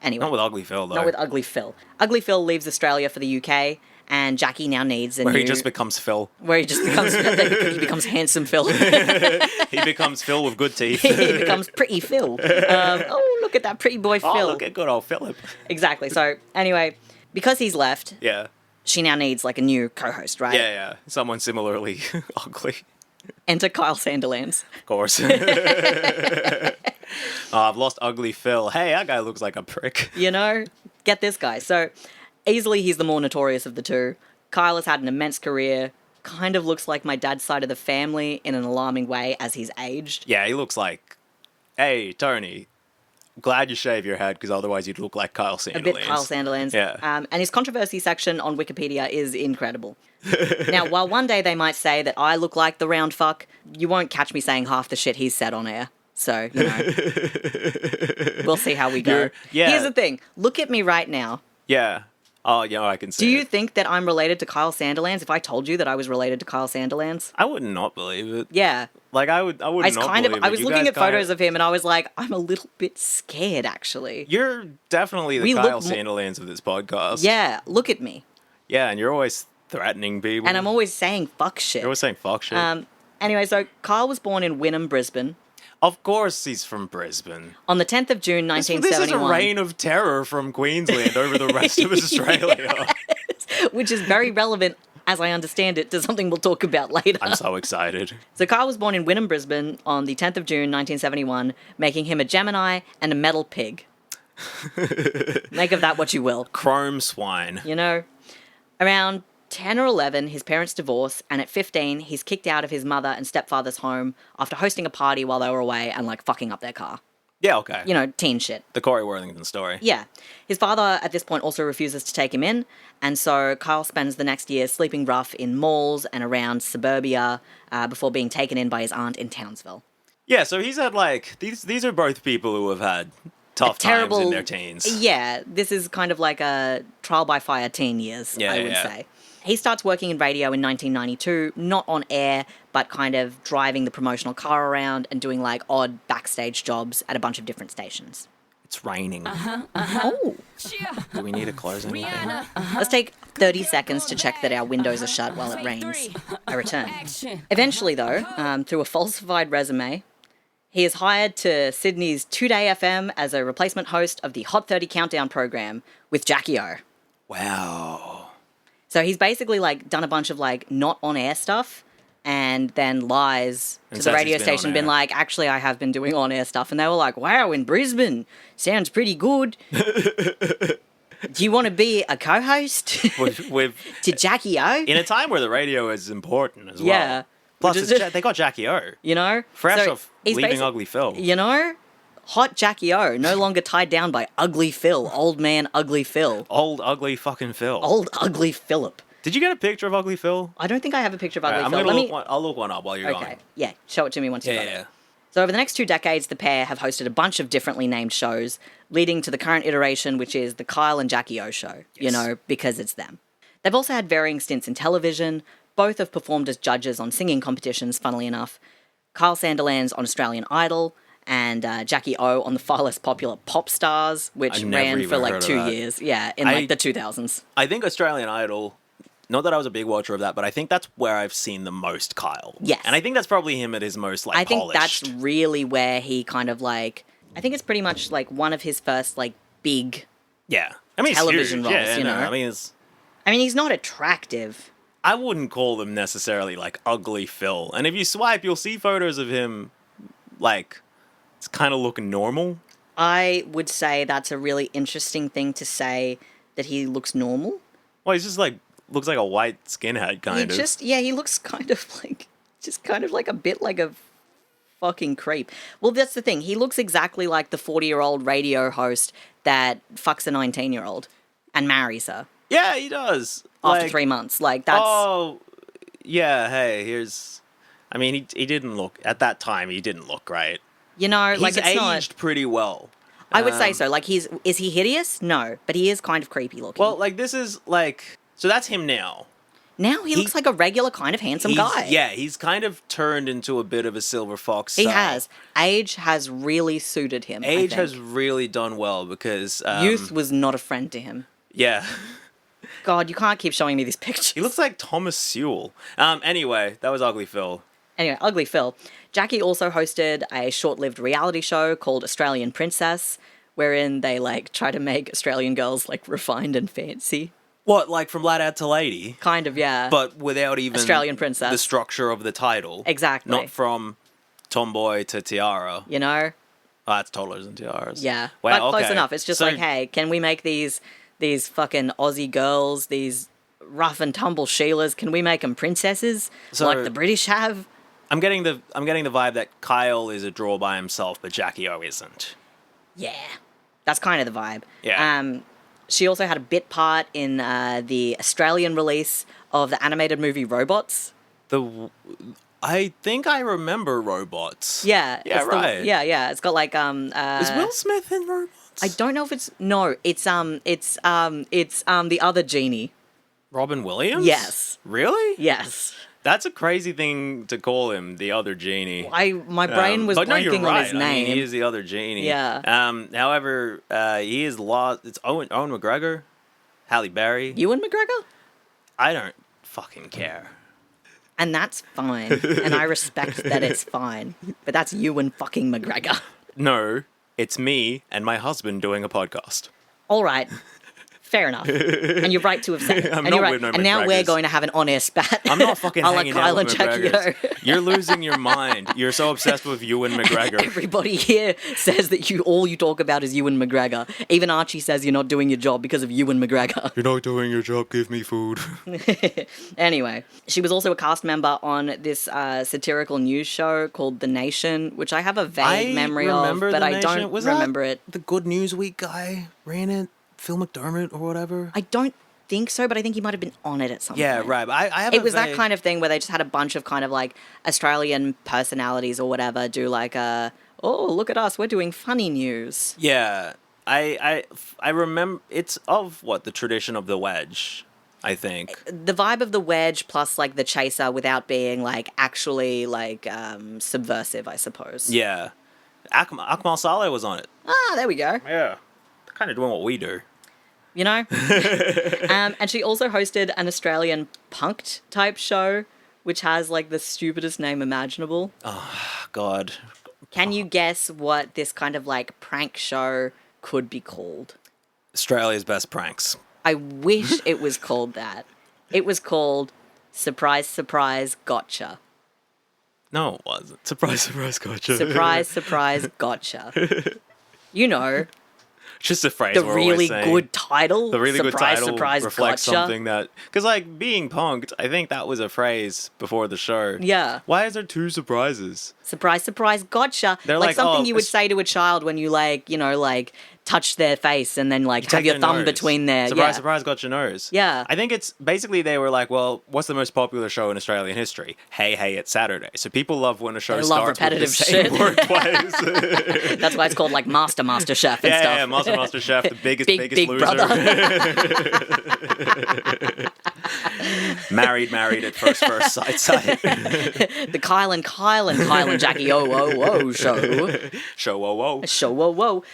Anyway. Not with Ugly Phil, though. Not with Ugly Phil. Ugly Phil leaves Australia for the UK, and Jackie now needs a Where he just becomes Phil. Where he just becomes... he becomes handsome Phil. He becomes Phil with good teeth. He becomes pretty Phil. Oh, look at that pretty boy Phil. Oh, look at good old Philip. Exactly. So, anyway, because he's left... Yeah. She now needs, like, a new co-host, right? Yeah. Someone similarly ugly. Enter Kyle Sandilands. Of course. I've lost Ugly Phil. Hey, that guy looks like a prick. You know? Get this guy. So, easily he's the more notorious of the two. Kyle has had an immense career. Kind of looks like my dad's side of the family in an alarming way as he's aged. Yeah, he looks like... Hey, Tony, glad you shave your head, because otherwise you'd look like Kyle Sandilands. A bit Kyle Sandilands. Yeah. And his controversy section on Wikipedia is incredible. Now, while one day they might say that I look like the round fuck, you won't catch me saying half the shit he's said on air. So, you know, we'll see how we go. Here's the thing. Look at me right now. Yeah. Oh, yeah, I can see Do you think that I'm related to Kyle Sandilands if I told you that I was related to Kyle Sandilands? I would not believe it. Yeah. Like, I would not believe it. I was looking at photos of him and I was like, I'm a little bit scared, actually. You're definitely the Kyle Sandilands of this podcast. Yeah, look at me. Yeah, and you're always threatening people. And I'm always saying fuck shit. You're always saying fuck shit. Anyway, so Kyle was born in Wynnum, Brisbane. Of course he's from Brisbane. On the 10th of June, This 1971. is a reign of terror from Queensland over the rest of Australia. Which is very relevant, as I understand it, to something we'll talk about later. I'm so excited. So Kyle was born in Wynnum, Brisbane on the 10th of June, 1971, making him a Gemini and a metal pig. Make of that what you will. Chrome swine. You know? Around 10 or 11, his parents divorce, and at 15, he's kicked out of his mother and stepfather's home after hosting a party while they were away and, like, fucking up their car. Yeah, okay. You know, teen shit. The Corey Worthington story. Yeah. His father, at this point, also refuses to take him in, and so Kyle spends the next year sleeping rough in malls and around suburbia before being taken in by his aunt in Townsville. Yeah, so he's had, like, these are both people who have had tough times in their teens. Yeah, this is kind of like a trial by fire teen years, I would say. He starts working in radio in 1992, not on air, but kind of driving the promotional car around and doing like odd backstage jobs at a bunch of different stations. It's raining. Oh. Do we need to close anything? Let's take 30 seconds to check that our windows are shut while it rains. I return. Eventually, though, through a falsified resume, he is hired to Sydney's 2Day FM as a replacement host of the Hot 30 Countdown program with Jackie O. Wow. So he's basically like done a bunch of like not on air stuff and then lies to the radio station, been like, actually, I have been doing on air stuff. And they were like, wow, in Brisbane, sounds pretty good. Do you want to be a co-host to Jackie O? In a time where the radio is important as well. Yeah. Plus, they got Jackie O. You know? Fresh So off he's leaving Ugly Phil. You know? Hot Jackie O, no longer tied down by Ugly Phil, old man Ugly Phil. Old, ugly fucking Phil. Old Ugly Phillip. Did you get a picture of Ugly Phil? I don't think I have a picture of Ugly Right, Phil. I'll look one up while you're Okay, gone. yeah, show it to me once you've got Yeah. it. So over the next 2 decades, the pair have hosted a bunch of differently named shows, leading to the current iteration, which is the Kyle and Jackie O show, you know, because it's them. They've also had varying stints in television. Both have performed as judges on singing competitions, funnily enough. Kyle Sandilands on Australian Idol, and Jackie O on the far less popular Pop Stars, which ran for like 2 years. Yeah, in like the 2000s. I think Australian Idol, not that I was a big watcher of that, but I think that's where I've seen the most Kyle. Yes. And I think that's probably him at his most like polished. I think that's really where he kind of like, I think it's pretty much like one of his first like big television roles, you know? I mean, he's not attractive. I wouldn't call them necessarily like Ugly Phil. And if you swipe, you'll see photos of him like it's kind of looking normal. I would say that's a really interesting thing to say, that he looks normal. Well, he's just like looks like a white skinhead kind of. He looks kind of like a bit like a fucking creep. Well, that's the thing. He looks exactly like the 40-year-old radio host that fucks a 19-year-old and marries her. Yeah, he does. After 3 months. Like, that's... Oh, yeah, hey, here's... I mean, he didn't look... At that time, he didn't look right. You know, like, He's aged pretty well. I would say so. Like, is he hideous? No. But he is kind of creepy looking. Well, like, this is, like... So that's him now. Now he looks like a regular kind of handsome guy. Yeah, he's kind of turned into a bit of a silver fox He style. has. Age has really suited him, Age has really done well because... youth was not a friend to him. Yeah. God, you can't keep showing me these pictures. He looks like Thomas Sewell. Anyway, that was Ugly Phil. Anyway, Ugly Phil. Jackie also hosted a short-lived reality show called Australian Princess, wherein they, like, try to make Australian girls, like, refined and fancy. What, like from Lad Out to Lady? Kind of, yeah. But without even... Australian Princess. The structure of the title. Exactly. Not from Tomboy to Tiara. You know? Oh, that's Toddlers and Tiaras. Yeah. Wow, but close okay. enough. It's just like, hey, can we make these fucking Aussie girls, these rough and tumble Sheilas, can we make them princesses like the British have? I'm getting the vibe that Kyle is a draw by himself, but Jackie O isn't. Yeah. That's kind of the vibe. Yeah. She also had a bit part in the Australian release of the animated movie Robots. I think I remember Robots. Yeah. Yeah, right. Yeah. It's got like is Will Smith in Robots? I don't know if it's the other genie. Robin Williams? Yes. Really? Yes. That's a crazy thing to call him, the other genie. My brain was blanking on his name. I mean, he is the other genie. Yeah. However, he is lost. It's Owen McGregor, Halle Berry. Ewan McGregor? I don't fucking care. And that's fine. And I respect that it's fine. But that's Ewan fucking McGregor. No, it's me and my husband doing a podcast. All right. Fair enough. And you're right to have said it. I'm and not you're right. with no And now we're McGregors. going to have an on-air spat. I'm not fucking a la hanging Kyle out with and Jackie McGregors. O. You're losing your mind. You're so obsessed with Ewan McGregor. Everybody here says that all you talk about is Ewan McGregor. Even Archie says you're not doing your job because of Ewan McGregor. You're not doing your job, give me food. Anyway, she was also a cast member on this satirical news show called The Nation, which I have a vague memory of, but I don't remember it. The Good News Week guy ran it? Phil McDermott or whatever? I don't think so, but I think he might have been on it at some Yeah, point. right. But I have It was that kind of thing where they just had a bunch of kind of like Australian personalities or whatever do like oh, look at us, we're doing funny news. Yeah. I remember it's of what, the tradition of the wedge, I think. The vibe of the wedge plus like the chaser without being like actually like subversive, I suppose. Yeah. Akmal Saleh was on it. Ah, there we go. Yeah. They're kind of doing what we do. You know? And she also hosted an Australian punked type show, which has like the stupidest name imaginable. Oh, God. Can you guess what this kind of like prank show could be called? Australia's Best Pranks. I wish it was called that. It was called Surprise, Surprise, Gotcha. No, it wasn't. Surprise, surprise, gotcha. Surprise, surprise, gotcha. You know, Just a phrase the we're really always saying. good title. The really surprise, good title surprise, reflects gotcha. something that... Because, like, being punked, I think that was a phrase before the show. Yeah. Why is there two surprises? Surprise, surprise, gotcha. They're like like, something oh, you would say to a child when you like, you know, like touch their face and then like have Take your their thumb nose. between their Surprise, surprise, got your nose. Yeah. I think it's basically they were like, well, what's the most popular show in Australian history? Hey, hey, it's Saturday. So people love when a show They starts love repetitive with the same shit. word twice. That's why it's called like Master Chef and yeah, stuff. yeah, Master Chef, the biggest Big loser. Brother. married at first sight. The Kyle and Jackie O show. Show whoa. Show whoa.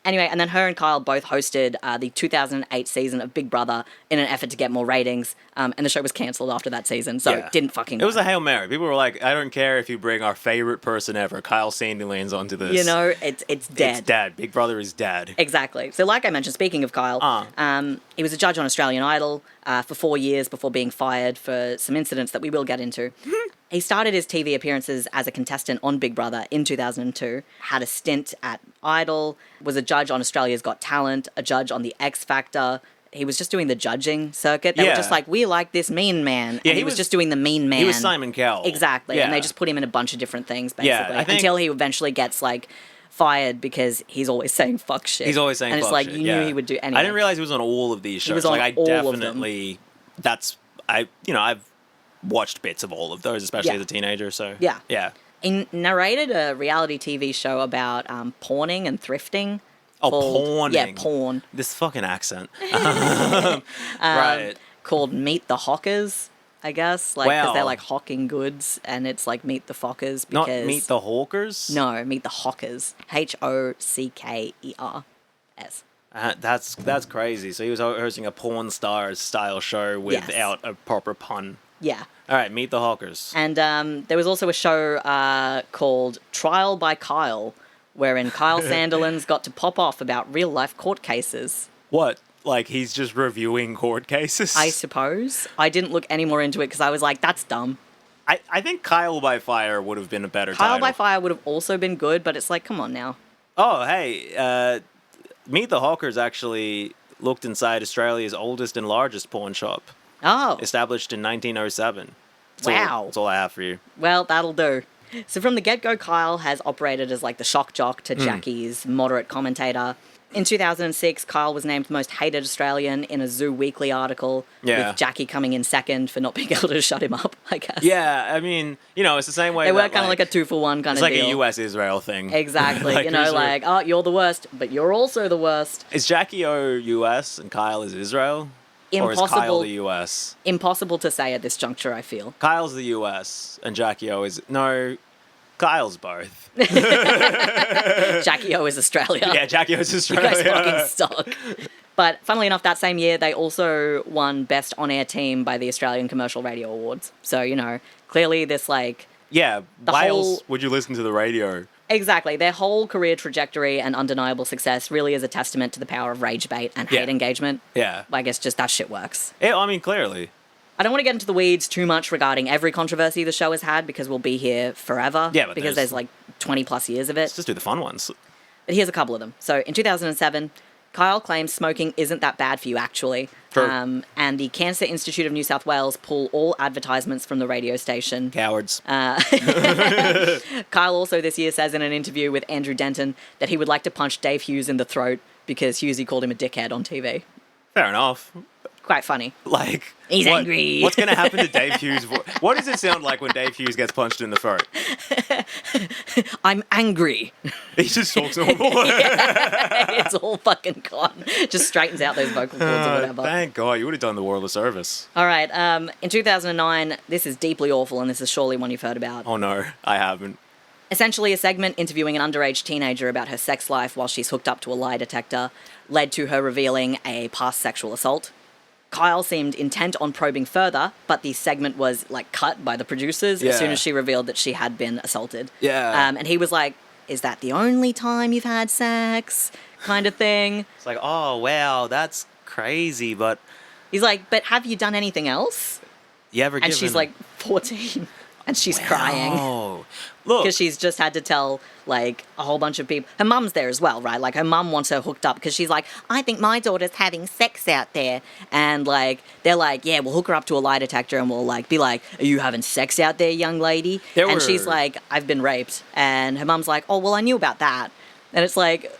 Anyway, and then her and Kyle both hosted the 2008 season of Big Brother in an effort to get more ratings, and the show was cancelled after that season, so it didn't fucking It was work. a Hail Mary. People were like, I don't care if you bring our favorite person ever, Kyle Sandilands, onto this. You know, it's dead. It's dead. Big Brother is dead. Exactly. So like I mentioned, speaking of Kyle, he was a judge on Australian Idol for 4 years before being fired for some incidents that we will get into. He started his TV appearances as a contestant on Big Brother in 2002, had a stint at Idol, was a judge on Australia's Got Talent, a judge on The X Factor. He was just doing the judging circuit. They were just like, we like this mean man. Yeah, and he was just doing the mean man. He was Simon Cowell. Exactly. Yeah. And they just put him in a bunch of different things, basically. Yeah, I think- until he eventually gets, like, fired because he's always saying fuck shit. He's always saying and fuck it's like, shit, you knew he would do anyway. I didn't realize he was on all of these shows. was on like, I all of them. definitely... I've watched bits of all of those, especially as a teenager, so... Yeah. Yeah. He narrated a reality TV show about pawning and thrifting. Oh, called- pawning. Yeah, pawn. This fucking accent. Right. Called Meet the Hawkers, I guess. Like, because Wow. they're like hawking goods, and it's like Meet the Fockers because... Not Meet the Hawkers? No, Meet the Hawkers. Hockers. That's crazy. So he was hosting a Pawn Stars style show without a proper pun. Yeah. All right, Meet the Hawkers. And there was also a show called Trial by Kyle, wherein Kyle Sandilands got to pop off about real-life court cases. What? Like, he's just reviewing court cases? I suppose. I didn't look any more into it because I was like, that's dumb. I think Kyle by Fire would have been a better Kyle title. by Fire would have also been good, but it's like, come on now. Oh, hey, Meet the Hawkers actually looked inside Australia's oldest and largest pawn shop, Oh, established in 1907. Wow. That's all I have for you. well, that'll do. So from the get-go, Kyle has operated as like the shock jock to Jackie's moderate commentator. In 2006, Kyle was named most hated Australian in a Zoo Weekly article, Yeah. with Jackie coming in second for not being able to shut him up, I guess. Yeah, I mean, it's the same way They were that, kind of like a 2-for-1 kind It's of like deal. a US-Israel thing. Exactly. Like, you know, who's the- like, oh, you're the worst, but you're also the worst. Is Jackie O US and Kyle is Israel? Or is Kyle Impossible. the US? Impossible to say at this juncture, I feel. Kyle's the US and Jackie O is... No, Kyle's both. Jackie O is Australia. Yeah, Jackie O's You Australia. guys fucking suck. But funnily enough, that same year, they also won Best On-Air Team by the Australian Commercial Radio Awards. So, you know, clearly this, like... Yeah, The why whole- else would you listen to the radio? Exactly. Their whole career trajectory and undeniable success really is a testament to the power of rage bait and hate Yeah. engagement. Yeah. I guess just that shit works. Yeah, I mean, clearly. I don't want to get into the weeds too much regarding every controversy the show has had because we'll be here forever. Yeah, but because there's- there's like 20 plus years of it. Let's just do the fun ones. But here's a couple of them. So in 2007, Kyle claims smoking isn't that bad for you, actually. True. And the Cancer Institute of New South Wales pull all advertisements from the radio station. Cowards. Kyle also this year says in an interview with Andrew Denton that he would like to punch Dave Hughes in the throat because Hughesy called him a dickhead on TV. Fair enough. Quite funny. Like, He's angry. What's going to happen to Dave Hughes? What does it sound like when Dave Hughes gets punched in the throat? I'm angry. He just talks normal. It's all fucking gone. Just straightens out those vocal cords or whatever. Thank God, you would have done the world a service. All right. In 2009, this is deeply awful, and this is surely one you've heard about. Oh no, I haven't. Essentially, a segment interviewing an underage teenager about her sex life while she's hooked up to a lie detector led to her revealing a past sexual assault. Kyle seemed intent on probing further, but the segment was like cut by the producers as soon Yeah. as she revealed that she had been assaulted. Yeah. And he was like, "Is that the only time you've had sex?" kind of thing. It's like, oh wow, that's crazy, but He's like, "But have you done anything else?" you ever And she's like 14, and she's crying. Oh, look. Because she's just had to tell, like, a whole bunch of people. Her mum's there as well, right? Like, her mum wants her hooked up because she's like, "I think my daughter's having sex out there." And, like, they're like, "Yeah, we'll hook her up to a lie detector and we'll, like, be like, 'Are you having sex out there, young lady?'" And she's like, "I've been raped." And her mum's like, "Oh, well, I knew about that." And it's like...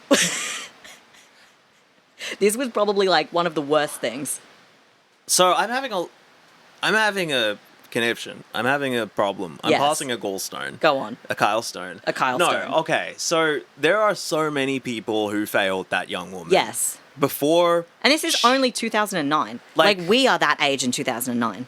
This was probably, like, one of the worst things. So I'm having a conniption. I'm having a problem. I'm Yes. passing a gallstone. Go on. A Kyle Stone. A Kyle no, Stone. okay. So there are so many people who failed that young woman. Yes. Before. And this is only 2009. Like- Like, we are that age in 2009.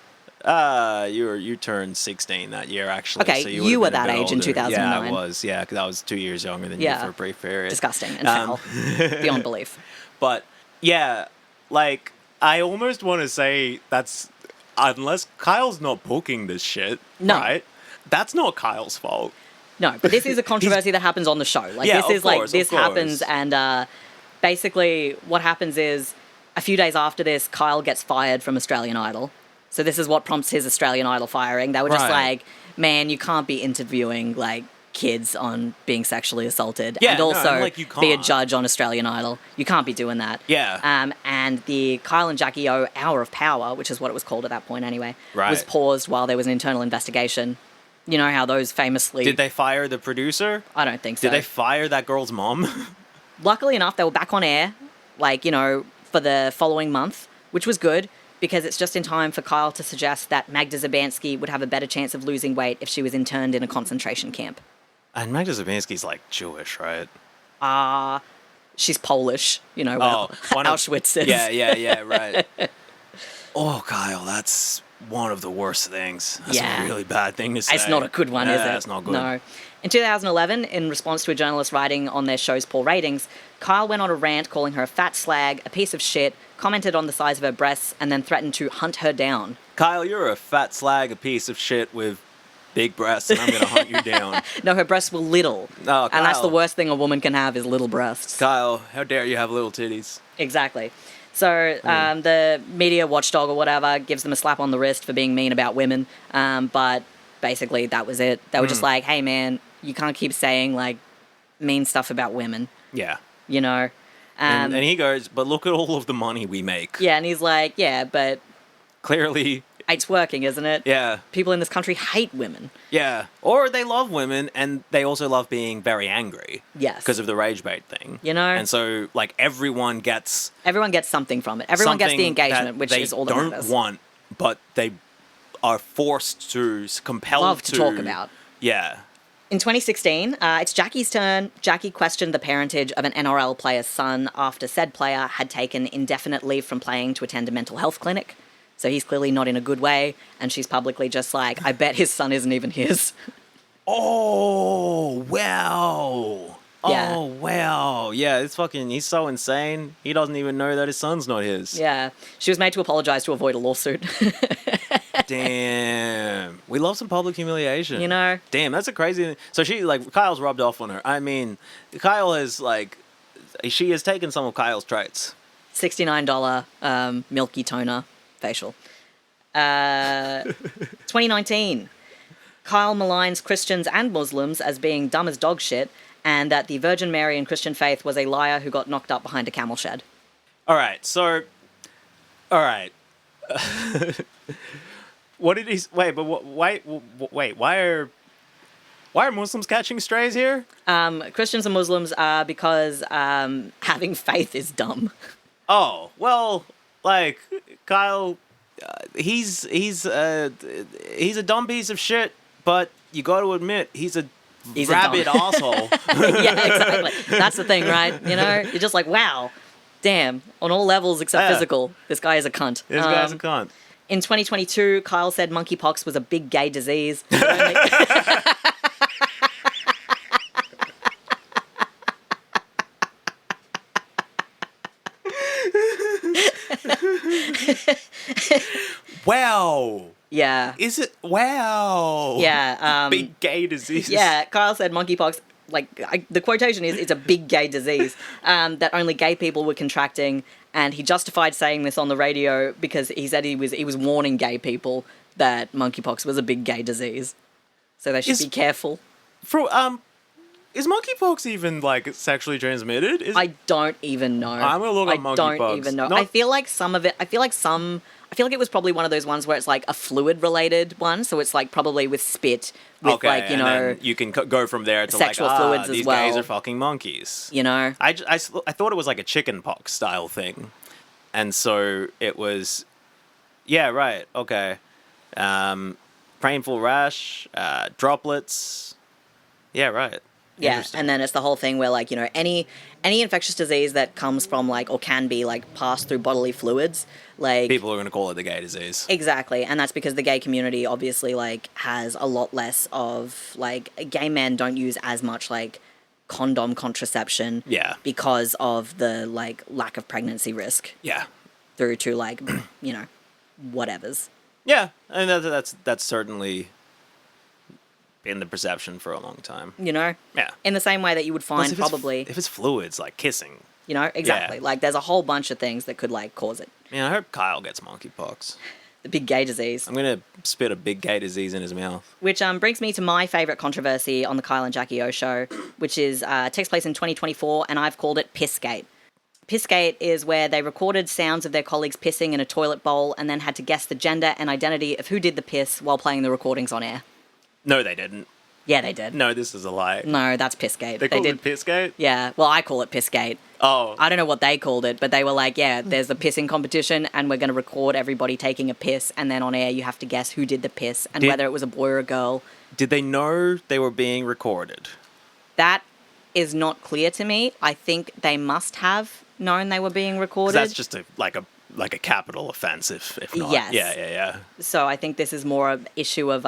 You turned 16 that year, actually. Okay, so you would've were been a that bit age in older. 2009. Yeah, I was. Yeah, because I was 2 years younger than Yeah. you for a brief period. Disgusting and Um, foul. Beyond belief. But yeah, like I almost want to say that's unless Kyle's not booking this shit, No. right? That's not Kyle's fault. No, but this is a controversy that happens on the show. Like, Yeah, this of is like, course, this of course. happens, and basically what happens is a few days after this, Kyle gets fired from Australian Idol. So this is what prompts his Australian Idol firing. They were just Right. like, "Man, you can't be interviewing, like, kids on being sexually assaulted Yeah, and no, also and, like, you be a can't. judge on Australian Idol. You can't be doing that." Yeah. And the Kyle and Jackie O Hour of Power, which is what it was called at that point anyway, Right. was paused while there was an internal investigation. You know how those famously... Did they fire the producer? I don't think so. Did they fire that girl's mom? Luckily enough, they were back on air, like, you know, for the following month, which was good because it's just in time for Kyle to suggest that Magda Zabansky would have a better chance of losing weight if she was interned in a concentration camp. And Magda Zabansky's like Jewish, right? She's Polish, you know, Oh, where Auschwitz is. Yeah, right. Oh, Kyle, that's one of the worst things. That's Yeah. a really bad thing to say. It's not a good one, is it? It's not good. No. In 2011, in response to a journalist writing on their show's poor ratings, Kyle went on a rant calling her a fat slag, a piece of shit, commented on the size of her breasts, and then threatened to hunt her down. Kyle, you're a fat slag, a piece of shit with big breasts, and I'm going to hunt you down. No, her breasts were little. Oh, and that's Kyle. the worst thing a woman can have is little breasts. Kyle, how dare you have little titties? Exactly. So the media watchdog or whatever gives them a slap on the wrist for being mean about women. But basically that was it. They were just like, "Hey, man, you can't keep saying, like, mean stuff about women," Yeah. you know? And he goes, but look at all of the money we make. Yeah, and he's like, "Yeah, but Clearly, it's working, isn't it? yeah. People in this country hate women." Yeah. Or they love women, and they also love being very angry. Yes. Because of the rage bait thing. You know? And so, like, everyone gets Everyone gets something from it. Everyone gets the something engagement, that which they is all that don't matters. want, but they are forced to, compelled Love to talk about. Yeah. In 2016, it's Jackie's turn. Jackie questioned the parentage of an NRL player's son after said player had taken indefinite leave from playing to attend a mental health clinic. So he's clearly not in a good way, and she's publicly just like, "I bet his son isn't even his." Oh, wow. Yeah. Oh, wow. Yeah, he's so insane. He doesn't even know that his son's not his. Yeah. She was made to apologize to avoid a lawsuit. Damn. We love some public humiliation. You know? Damn, that's a crazy thing. So Kyle's rubbed off on her. I mean, Kyle has, she has taken some of Kyle's traits. $69 milky toner facial. 2019. Kyle maligns Christians and Muslims as being dumb as dog shit, and that the Virgin Mary and Christian faith was a liar who got knocked up behind a camel shed. All right. What did he... Wait, but why are Muslims catching strays here? Christians and Muslims are because having faith is dumb. Oh, well, Kyle, he's a dumb piece of shit, but you got to admit, he's a rabid asshole. Yeah, exactly. That's the thing, right? You know, you're just like, wow, damn, on all levels except physical, this guy is a cunt. This guy's a cunt. In 2022, Kyle said monkeypox was a big gay disease. Wow. Yeah. Is it? Wow. Yeah. Big gay disease. Yeah, Kyle said monkeypox, the quotation is, it's a big gay disease that only gay people were contracting, and he justified saying this on the radio because he said he was warning gay people that monkeypox was a big gay disease. So they should be careful. Is monkeypox even sexually transmitted? I don't even know. I'm gonna look up monkeypox. I don't even know. I feel like some of it. I feel like it was probably one of those ones where it's like a fluid-related one, so it's probably with spit, with and then you can go from there to sexual fluids as these well. guys are fucking monkeys. You know, I thought it was like a chicken pox style thing, and so it was. Yeah, right. Okay. Painful rash, droplets. Yeah, right. Yeah, and then it's the whole thing where any infectious disease that comes from or can be passed through bodily fluids, people are going to call it the gay disease. Exactly, and that's because the gay community obviously has a lot less of gay men don't use as much condom contraception. Yeah. Because of the lack of pregnancy risk. Yeah. Through to whatevers. Yeah, and that's certainly been the perception for a long time. You know? Yeah. In the same way that you would find if it's fluids like kissing. You know, exactly. Yeah. There's a whole bunch of things that could cause it. Man, I hope Kyle gets monkeypox. The big gay disease. I'm gonna spit a big gay disease in his mouth. Which brings me to my favourite controversy on the Kyle and Jackie O show, which takes place in 2024, and I've called it Pissgate. Pissgate is where they recorded sounds of their colleagues pissing in a toilet bowl and then had to guess the gender and identity of who did the piss while playing the recordings on air. No, they didn't. Yeah, they did. No, this is a lie. No, that's Pissgate. They called it Pissgate? Yeah, well, I call it Pissgate. Oh. I don't know what they called it, but they were there's the pissing competition, and we're going to record everybody taking a piss, and then on air you have to guess who did the piss, and whether it was a boy or a girl. Did they know they were being recorded? That is not clear to me. I think they must have known they were being recorded. That's just a capital offense, if not. Yes. Yeah. So I think this is more an issue of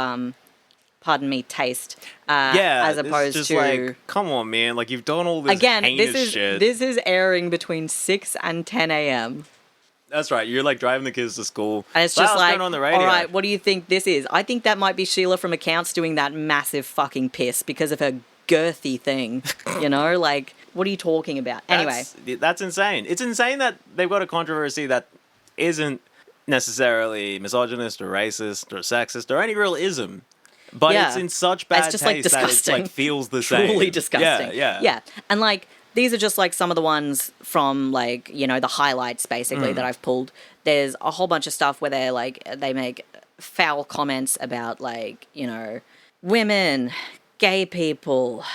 pardon me, taste. As opposed just to come on, man, you've done all this again. heinous shit. This is airing between 6 and 10 a.m. That's right. You're driving the kids to school, and it's just going on the radio. All right, what do you think this is? I think that might be Sheila from accounts doing that massive fucking piss because of her girthy thing. You know, what are you talking about? Anyway, that's insane. It's insane that they've got a controversy that isn't necessarily misogynist or racist or sexist or any real ism. But it's in such bad just, taste disgusting. that it feels the same. Truly disgusting. Yeah. And these are just some of the ones from the highlights basically that I've pulled. There's a whole bunch of stuff where they make foul comments about women, gay people.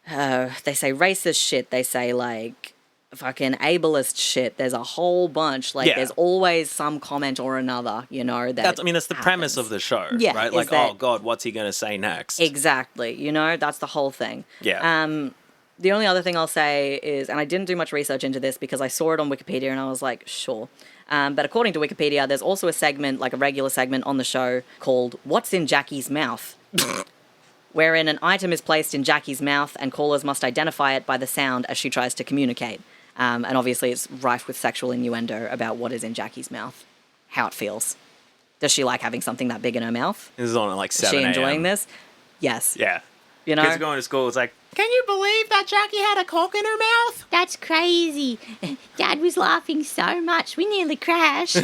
They say racist shit. They say fucking ableist shit. There's a whole bunch. There's always some comment or another, that's the happens. premise of the show, yeah, right? Oh God, what's he gonna say next? Exactly. That's the whole thing. Yeah. The only other thing I'll say is, and I didn't do much research into this because I saw it on Wikipedia and I was like, sure. But according to Wikipedia, there's also a segment, a regular segment on the show called "What's in Jackie's Mouth." wherein an item is placed in Jackie's mouth and callers must identify it by the sound as she tries to communicate. And obviously it's rife with sexual innuendo about what is in Jackie's mouth, how it feels. Does she like having something that big in her mouth? This is on at like Is 7 she enjoying a.m. this? Yes. Yeah. You know? Kids are going to school. It's like, can you believe that Jackie had a cock in her mouth? That's crazy. Dad was laughing so much, we nearly crashed.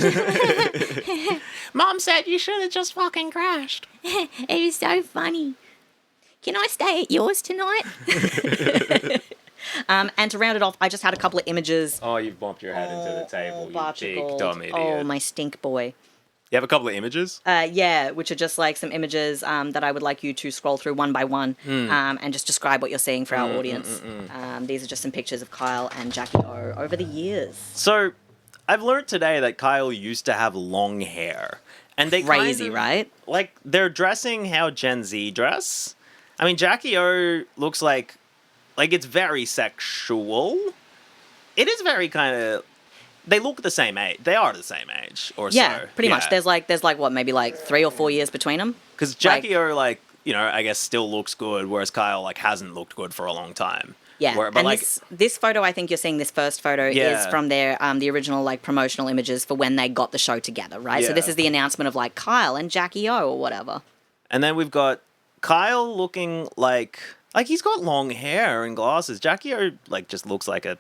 Mom said you should have just fucking crashed. It was so funny. Can I stay at yours tonight? And to round it off, I just had a couple of images. Oh, you've bumped your head into the table, you big dumb idiot. Oh, my stink boy. You have a couple of images? Yeah, which are just like some images that I would like you to scroll through one by one and just describe what you're seeing for our audience. These are just some pictures of Kyle and Jackie O over the years. So, I've learned today that Kyle used to have long hair. And they Crazy, kind of, right? Like, they're dressing how Gen Z dress. I mean, Jackie O looks like it's very sexual. It is very kind of... They look the same age. They are the same age, or Yeah, so. pretty much. There's like what, maybe like 3 or 4 years between them? Because Jackie O, like, you know, I guess still looks good, whereas Kyle, like, hasn't looked good for a long time. Yeah, But and like, this photo, I think you're seeing this first photo is from their the original like promotional images for when they got the show together, right? So this Yeah. is the announcement of like Kyle and Jackie O or whatever. and then we've got Kyle looking like he's got long hair and glasses. Jackie O, like, just looks like a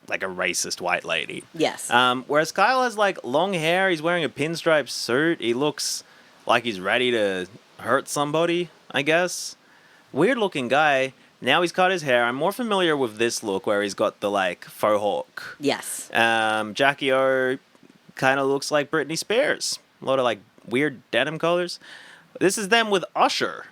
racist white lady. Yes. Whereas Kyle has like long hair. He's wearing a pinstripe suit. He looks like he's ready to hurt somebody, I guess. Weird looking guy. Now he's cut his hair. I'm more familiar with this look where he's got the like faux hawk. Yes. Jackie O kind of looks like Britney Spears. A lot of like weird denim colors. This is them with Usher.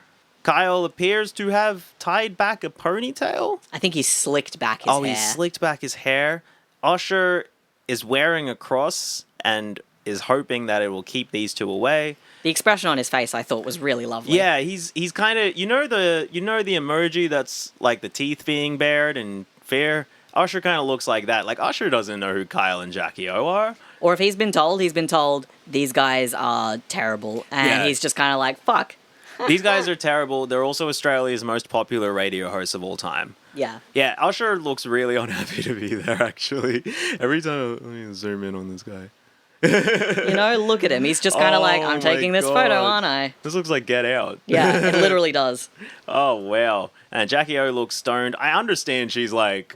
Kyle appears to have tied back a ponytail. I think he slicked back his hair. He slicked back his hair. Usher is wearing a cross and is hoping that it will keep these two away. The expression on his face, I thought, was really lovely. Yeah, he's kind of, you know the emoji that's like the teeth being bared in fear. Usher kind of looks like that. Like, Usher doesn't know who Kyle and Jackie O are. Or if he's been told these guys are terrible, and he's just kind of like, fuck. These guys are terrible. They're also Australia's most popular radio hosts of all time. Yeah. Yeah, Usher looks really unhappy to be there, actually. Every time, let me zoom in on this guy. You know, look at him. He's just kind of like, I'm my taking this God. photo, aren't I? This looks like Get Out. Yeah, it literally does. Oh, wow. And Jackie O looks stoned. I understand she's like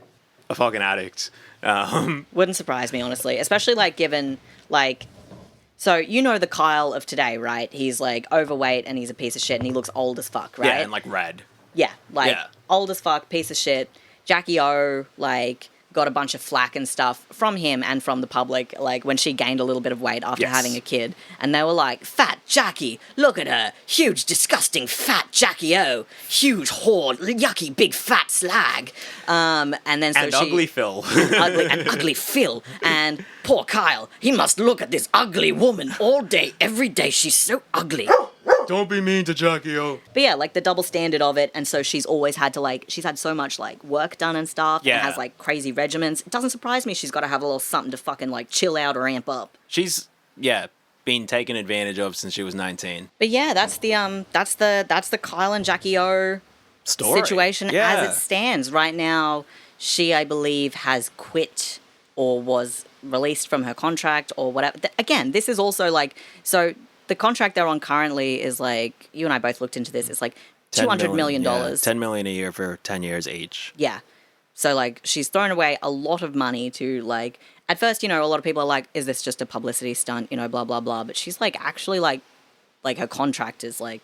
a fucking addict. Wouldn't surprise me, honestly. Especially, like, given, like... So, you know the Kyle of today, right? He's, like, overweight and he's a piece of shit and he looks old as fuck, right? Yeah, and like red. Yeah, like, Yeah. old as fuck, piece of shit. Jackie O, like, got a bunch of flack and stuff from him and from the public, like, when she gained a little bit of weight after Yes. having a kid. And they were like, fat Jackie, look at her. Huge, disgusting, fat Jackie O. Huge, whore, yucky, big, fat slag. And then so And she... ugly Phil. ugly Phil. And poor Kyle, he must look at this ugly woman all day, every day. She's so ugly. Don't be mean to Jackie O. But yeah, like the double standard of it, and so she's always had to like, she's had so much like work done and stuff, Yeah. and has like crazy regimens. It doesn't surprise me she's got to have a little something to fucking like chill out or amp up. She's, been taken advantage of since she was 19. But yeah, that's the Kyle and Jackie O Story. situation Yeah. as it stands right now. She, I believe, has quit or was released from her contract or whatever. Again, this is also like, so the contract they're on currently is like, you and I both looked into this, it's like $200 million. Yeah, $10 million a year for 10 years each. Yeah. So, like, she's thrown away a lot of money to, like, at first, you know, a lot of people are like, is this just a publicity stunt, you know, blah, blah, blah. But she's, like, actually, like her contract is, like,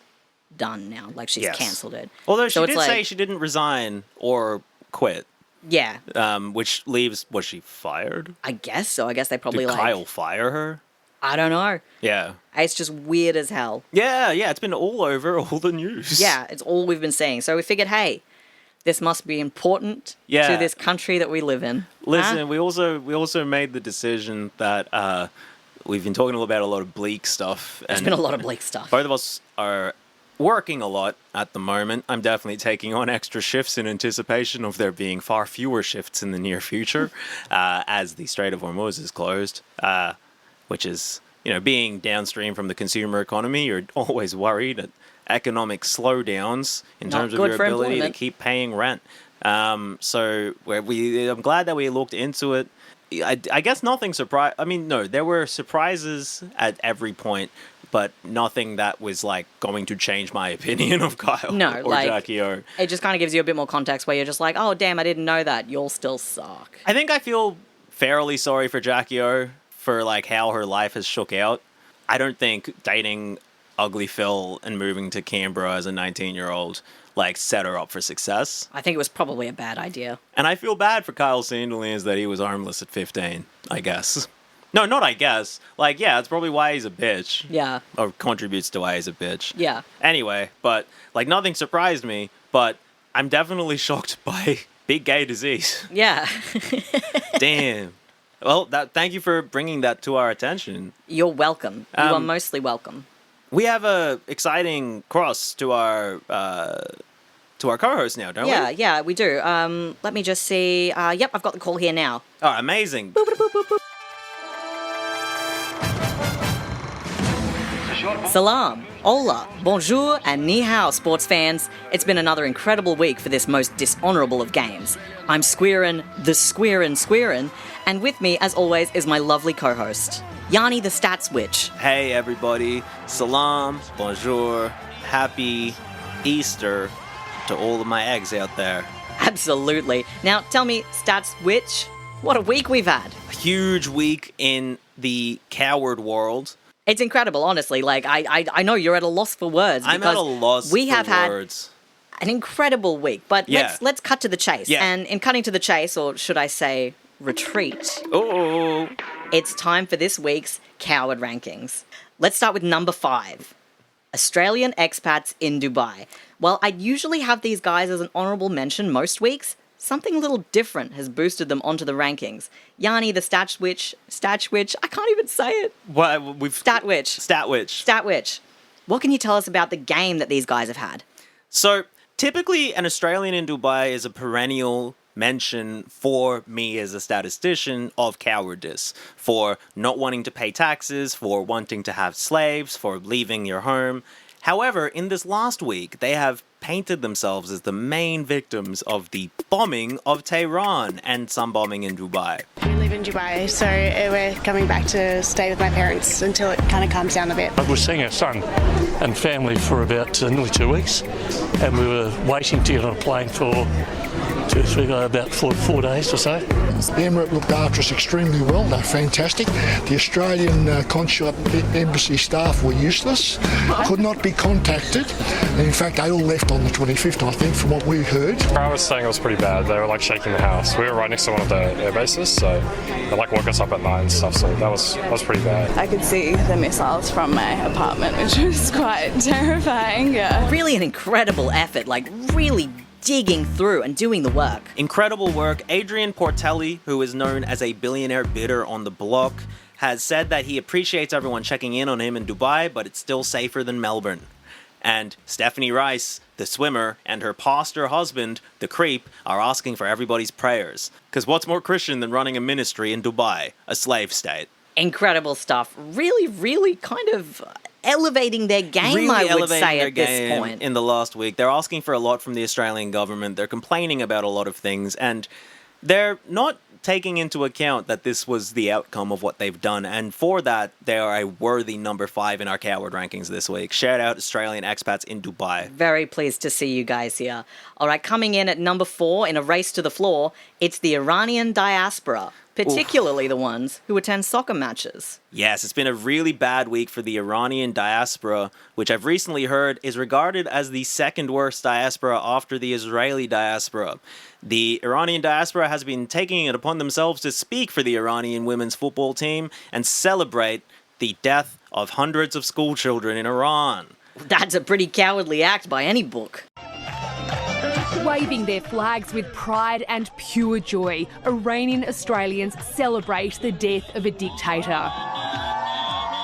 done now. Like, she's cancelled it. Although So she it's did say like- she didn't resign or quit, Yeah, which leaves, was she fired? I guess so. I guess they probably, Did like, Kyle fire her? I don't know. Yeah. It's just weird as hell. Yeah, it's been all over all the news. Yeah, it's all we've been seeing. So we figured, hey, this must be important Yeah. to this country that we live in. Listen, Huh? we also made the decision that we've been talking about a lot of bleak stuff. There's been a lot of bleak stuff. Both of us are working a lot at the moment. I'm definitely taking on extra shifts in anticipation of there being far fewer shifts in the near future as the Strait of Hormuz is closed, which is, you know, being downstream from the consumer economy, you're always worried economic slowdowns in Not terms of good your for ability employment. to keep paying rent. I'm glad that we looked into it. I guess nothing surprised. I mean, no, there were surprises at every point, but nothing that was like going to change my opinion of Kyle No, or Jackie O. It just kind of gives you a bit more context where you're just like, oh, damn, I didn't know that. You'll still suck. I think I feel fairly sorry for Jackie O for like how her life has shook out. I don't think dating Ugly Phil and moving to Canberra as a 19-year-old like set her up for success. I think it was probably a bad idea. And I feel bad for Kyle Sandilands that he was armless at 15, I guess. No, not I guess. Like, yeah, that's probably why he's a bitch. Yeah. Or contributes to why he's a bitch. Yeah. Anyway, but like nothing surprised me, but I'm definitely shocked by big gay disease. Yeah. Damn. Well, thank you for bringing that to our attention. You're welcome. You are mostly welcome. We have a exciting cross to our co-host now, don't we? Yeah, we do. Let me just see. Yep, I've got the call here now. Oh, amazing. Boop, boop, boop, boop, boop. Salam, hola, bonjour, and ni hao, sports fans. It's been another incredible week for this most dishonourable of games. I'm Ciaran, the Ciaran, and with me, as always, is my lovely co-host, Yani the Stats Witch. Hey, everybody. Salam, bonjour, happy Easter to all of my eggs out there. Absolutely. Now, tell me, Stats Witch, what a week we've had. A huge week in the coward world. It's incredible, honestly. Like, I know you're at a loss for words. I'm at a loss we for have had words. an incredible week. But Yeah. let's cut to the chase. Yeah. And in cutting to the chase, or should I say retreat, Oh, it's time for this week's Coward Rankings. Let's start with number 5. Australian expats in Dubai. While I'd usually have these guys as an honourable mention most weeks, something a little different has boosted them onto the rankings. Yani the Stat Witch, I can't even say it. well, we've Stat Witch. Stat Witch. What can you tell us about the game that these guys have had? So, typically, an Australian in Dubai is a perennial mention for me as a statistician of cowardice, for not wanting to pay taxes, for wanting to have slaves, for leaving your home. However, in this last week, they have painted themselves as the main victims of the bombing of Tehran and some bombing in Dubai. We live in Dubai, so we're coming back to stay with my parents until it kind of calms down a bit. We're seeing our son and family for about nearly 2 weeks, and we were waiting to get on a plane for about four days or so. The Emirate looked after us extremely well. They're fantastic. The Australian consulate embassy staff were useless, could not be contacted. And in fact, they all left on the 25th, I think, from what we heard. I was saying it was pretty bad. They were like shaking the house. We were right next to one of the air bases, so they like woke us up at night and stuff. So that was pretty bad. I could see the missiles from my apartment, which was quite terrifying. Yeah. Really an incredible effort, like really digging through and doing the work. Incredible work. Adrian Portelli, who is known as a billionaire bidder on the block, has said that he appreciates everyone checking in on him in Dubai, but it's still safer than Melbourne. And Stephanie Rice, the swimmer, and her pastor husband, the creep, are asking for everybody's prayers. Because what's more Christian than running a ministry in Dubai, a slave state? Incredible stuff. Really, really kind of elevating their game, Really I would elevating say, their at this game point. in the last week. They're asking for a lot from the Australian government. They're complaining about a lot of things, and they're not taking into account that this was the outcome of what they've done. And for that, they are a worthy number 5 in our coward rankings this week. Shout out Australian expats in Dubai. Very pleased to see you guys here. All right, coming in at number 4 in a race to the floor, it's the Iranian diaspora, particularly the ones who attend soccer matches. Yes, it's been a really bad week for the Iranian diaspora, which I've recently heard is regarded as the second worst diaspora after the Israeli diaspora. The Iranian diaspora has been taking it upon themselves to speak for the Iranian women's football team and celebrate the death of hundreds of school children in Iran. That's a pretty cowardly act by any book. Waving their flags with pride and pure joy, Iranian Australians celebrate the death of a dictator.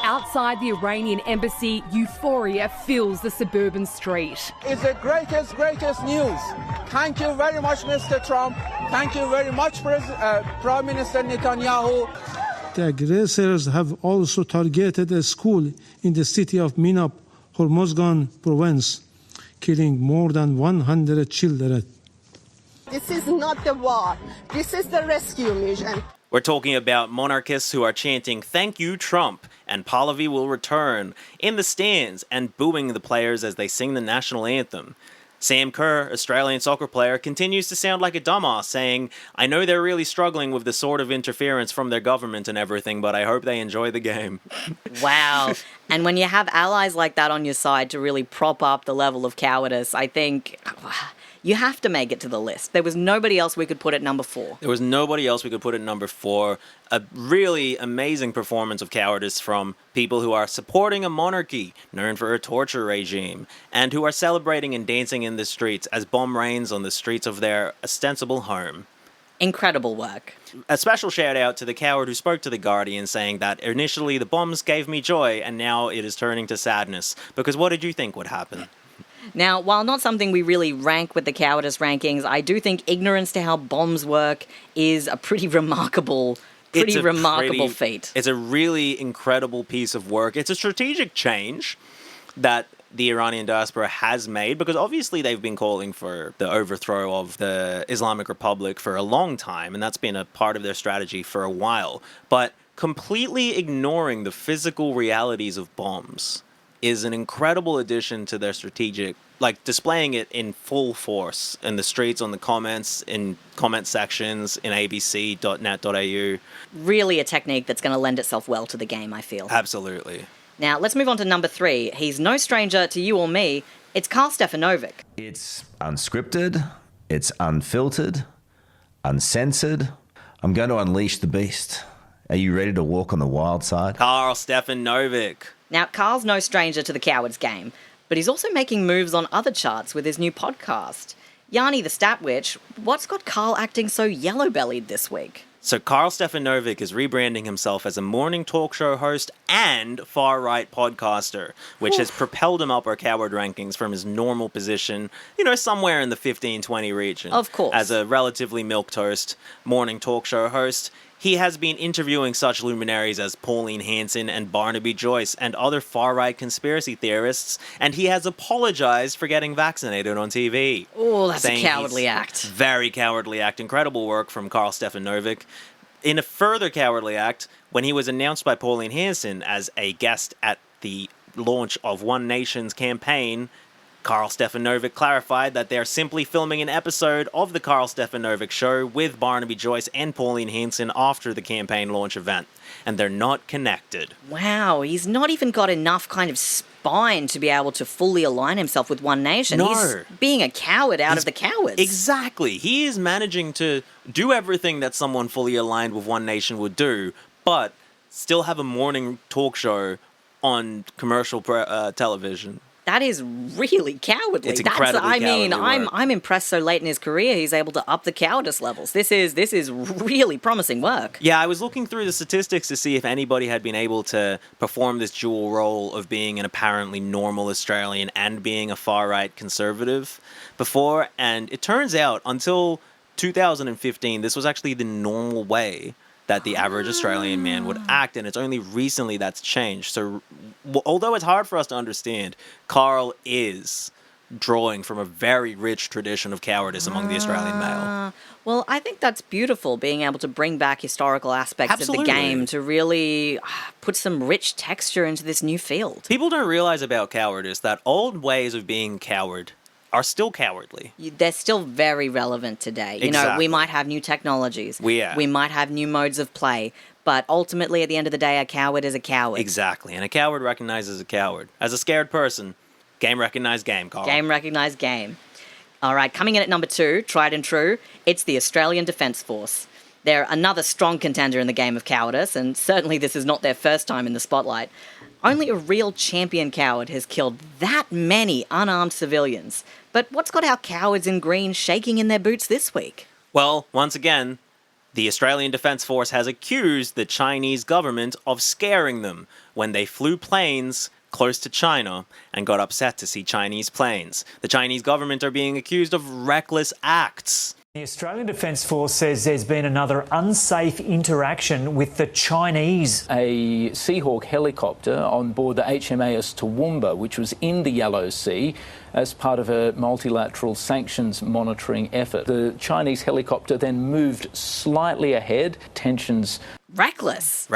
Outside the Iranian embassy, euphoria fills the suburban street. It's the greatest news. Thank you very much, Mr. Trump. Thank you very much, Prime Minister Netanyahu. The aggressors have also targeted a school in the city of Minop Hormozgan province, killing more than 100 children. This is not the war. This is the rescue mission. We're talking about monarchists who are chanting, "Thank you, Trump," and Pahlavi will return in the stands and booing the players as they sing the national anthem. Sam Kerr, Australian soccer player, continues to sound like a dumbass, saying, "I know they're really struggling with the sort of interference from their government and everything, but I hope they enjoy the game." Wow. And when you have allies like that on your side to really prop up the level of cowardice, I think you have to make it to the list. There was nobody else we could put at number 4. There was nobody else we could put at number 4. A really amazing performance of cowardice from people who are supporting a monarchy known for a torture regime and who are celebrating and dancing in the streets as bomb rains on the streets of their ostensible home. Incredible work. A special shout out to the coward who spoke to The Guardian saying that initially the bombs gave me joy and now it is turning to sadness. Because what did you think would happen? Now, while not something we really rank with the cowardice rankings, I do think ignorance to how bombs work is a pretty remarkable feat. It's a really incredible piece of work. It's a strategic change that the Iranian diaspora has made, because obviously they've been calling for the overthrow of the Islamic Republic for a long time, and that's been a part of their strategy for a while. But completely ignoring the physical realities of bombs is an incredible addition to their strategic, like displaying it in full force in the streets, on the comments, in comment sections, in abc.net.au. Really a technique that's going to lend itself well to the game, I feel. Absolutely. Now, let's move on to number 3. He's no stranger to you or me. It's Karl Stefanovic. It's unscripted, it's unfiltered, uncensored. I'm going to unleash the beast. Are you ready to walk on the wild side? Karl Stefanovic. Now, Karl's no stranger to the cowards game, but he's also making moves on other charts with his new podcast. Yani the Stat Witch, what's got Karl acting so yellow-bellied this week? So Karl Stefanovic is rebranding himself as a morning talk show host and far-right podcaster, which has propelled him up our coward rankings from his normal position, somewhere in the 15-20 region. Of course. As a relatively milquetoast morning talk show host. He has been interviewing such luminaries as Pauline Hanson and Barnaby Joyce and other far-right conspiracy theorists, and he has apologized for getting vaccinated on TV. Oh, that's a cowardly act. Very cowardly act. Incredible work from Karl Stefanovic. In a further cowardly act, when he was announced by Pauline Hanson as a guest at the launch of One Nation's campaign, Karl Stefanovic clarified that they're simply filming an episode of The Karl Stefanovic Show with Barnaby Joyce and Pauline Hanson after the campaign launch event, and they're not connected. Wow, he's not even got enough kind of spine to be able to fully align himself with One Nation. No. He's being a coward out of the cowards. Exactly. He is managing to do everything that someone fully aligned with One Nation would do, but still have a morning talk show on commercial television. That is really cowardly. It's incredibly cowardly work. I'm impressed so late in his career he's able to up the cowardice levels. This is really promising work. Yeah, I was looking through the statistics to see if anybody had been able to perform this dual role of being an apparently normal Australian and being a far-right conservative before, and it turns out until 2015 this was actually the normal way that the average Australian man would act, and it's only recently that's changed. So although it's hard for us to understand, Karl is drawing from a very rich tradition of cowardice among the Australian male. Well, I think that's beautiful, being able to bring back historical aspects of the game to really put some rich texture into this new field. People don't realize about cowardice that old ways of being coward are still cowardly. They're still very relevant today. We might have new technologies. We might have new modes of play. But ultimately, at the end of the day, a coward is a coward. Exactly. And a coward recognizes a coward. As a scared person, game recognized game, Karl. Game recognized game. All right, coming in at number 2, tried and true, it's the Australian Defence Force. They're another strong contender in the game of cowardice, and certainly this is not their first time in the spotlight. Only a real champion coward has killed that many unarmed civilians. But what's got our cowards in green shaking in their boots this week? Well, once again, the Australian Defence Force has accused the Chinese government of scaring them when they flew planes close to China and got upset to see Chinese planes. The Chinese government are being accused of reckless acts The Australian Defence Force says there's been another unsafe interaction with the Chinese. A Seahawk helicopter on board the HMAS Toowoomba, which was in the Yellow Sea, as part of a multilateral sanctions monitoring effort. The Chinese helicopter then moved slightly ahead. Tensions... Reckless.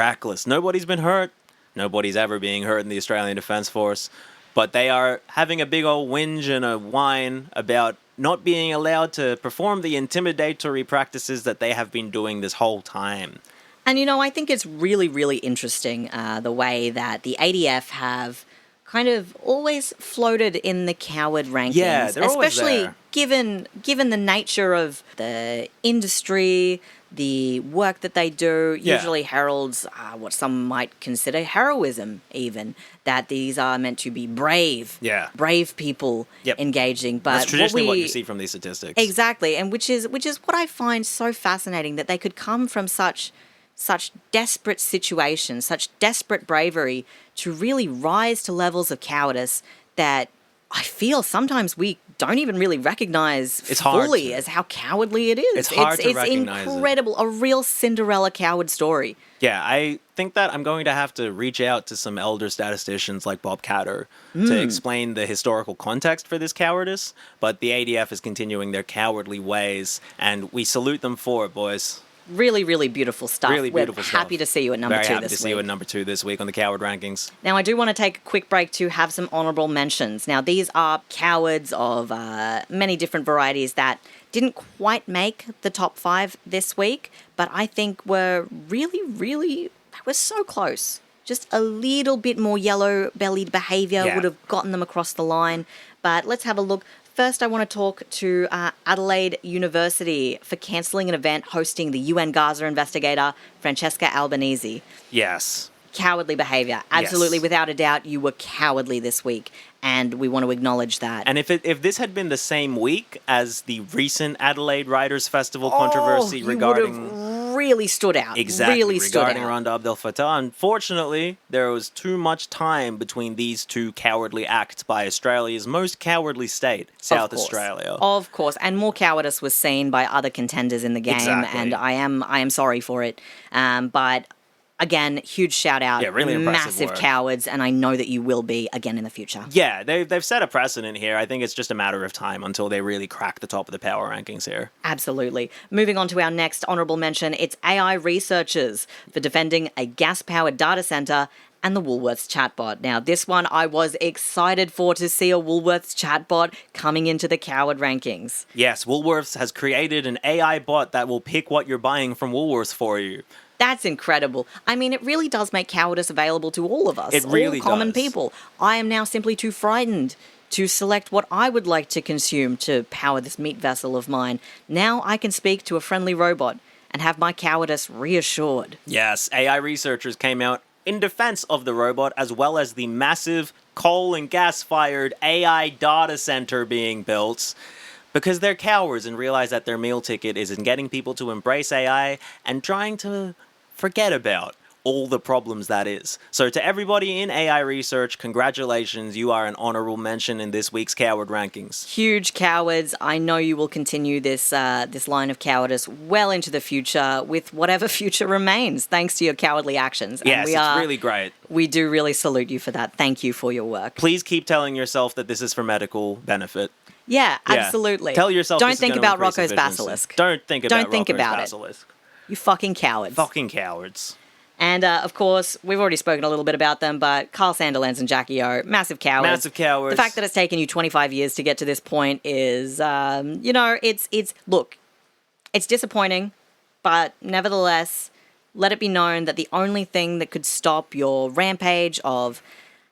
Nobody's been hurt. Nobody's ever being hurt in the Australian Defence Force. But they are having a big old whinge and a whine about not being allowed to perform the intimidatory practices that they have been doing this whole time. And, you know, I think it's really, really interesting the way that the ADF have kind of always floated in the coward rankings. Yeah, they're always especially there. given the nature of the industry, the work that they do usually heralds what some might consider heroism, even. That these are meant to be brave people engaging. But that's traditionally what you see from these statistics. Exactly, and which is what I find so fascinating, that they could come from such desperate situations, such desperate bravery, to really rise to levels of cowardice that I feel sometimes we don't even really recognize fully as how cowardly it is. It's hard to recognize It's incredible. A real Cinderella coward story. Yeah, I think that I'm going to have to reach out to some elder statisticians like Bob Catter to explain the historical context for this cowardice, but the ADF is continuing their cowardly ways, and we salute them for it, boys. Really, really beautiful stuff. Really beautiful stuff. Happy to see you at number 2 this week. Very happy to see you at number 2 this week on the Coward Rankings. Now, I do want to take a quick break to have some honourable mentions. Now, these are cowards of many different varieties that didn't quite make the top 5 this week, but I think were really, they were so close. Just a little bit more yellow-bellied behaviour would have gotten them across the line. But let's have a look. First, I want to talk to Adelaide University for cancelling an event hosting the UN Gaza investigator, Francesca Albanese. Yes. Cowardly behaviour. Absolutely, without a doubt, you were cowardly this week, and we want to acknowledge that. And if this had been the same week as the recent Adelaide Writers' Festival controversy regarding... really stood out. Exactly, really stood regarding out. Randa Abdel Fattah. Unfortunately, there was too much time between these two cowardly acts by Australia's most cowardly state, South Australia. Of course, and more cowardice was seen by other contenders in the game, and I am sorry for it. But again, huge shout out. Yeah, really impressive massive work. Cowards, and I know that you will be again in the future. Yeah, they've set a precedent here. I think it's just a matter of time until they really crack the top of the power rankings here. Absolutely. Moving on to our next honourable mention, it's AI researchers for defending a gas-powered data centre and the Woolworths chatbot. Now, this one I was excited to see a Woolworths chatbot coming into the coward rankings. Yes, Woolworths has created an AI bot that will pick what you're buying from Woolworths for you. That's incredible. I mean, it really does make cowardice available to all of us. It really all common does. people. I am now simply too frightened to select what I would like to consume to power this meat vessel of mine. Now I can speak to a friendly robot and have my cowardice reassured. Yes, AI researchers came out in defense of the robot, as well as the massive coal and gas-fired AI data center being built, because they're cowards and realize that their meal ticket is in getting people to embrace AI and trying to forget about all the problems that is. So to everybody in AI research, congratulations, you are an honorable mention in this week's Coward Rankings. Huge cowards. I know you will continue this line of cowardice well into the future with whatever future remains, thanks to your cowardly actions. Yes, it's really great. We do really salute you for that. Thank you for your work. Please keep telling yourself that this is for medical benefit. Yeah, absolutely. Tell yourself Don't this is think gonna about increase Rocco's efficiency. basilisk. Don't think about Rocco's it. You fucking cowards. Fucking cowards. And, of course, we've already spoken a little bit about them, but Carl Sandilands and Jackie O, massive cowards. Massive cowards. The fact that it's taken you 25 years to get to this point is, look, it's disappointing, but nevertheless, let it be known that the only thing that could stop your rampage of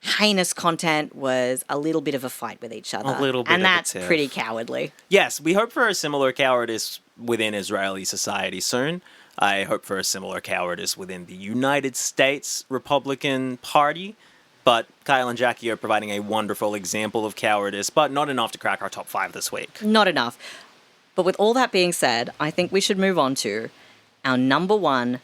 heinous content was a little bit of a fight with each other. A little bit and of a that's tiff. pretty cowardly. Yes, we hope for a similar cowardice within Israeli society soon. I hope for a similar cowardice within the United States Republican Party. But Kyle and Jackie are providing a wonderful example of cowardice, but not enough to crack our top 5 this week. Not enough. But with all that being said, I think we should move on to our number 1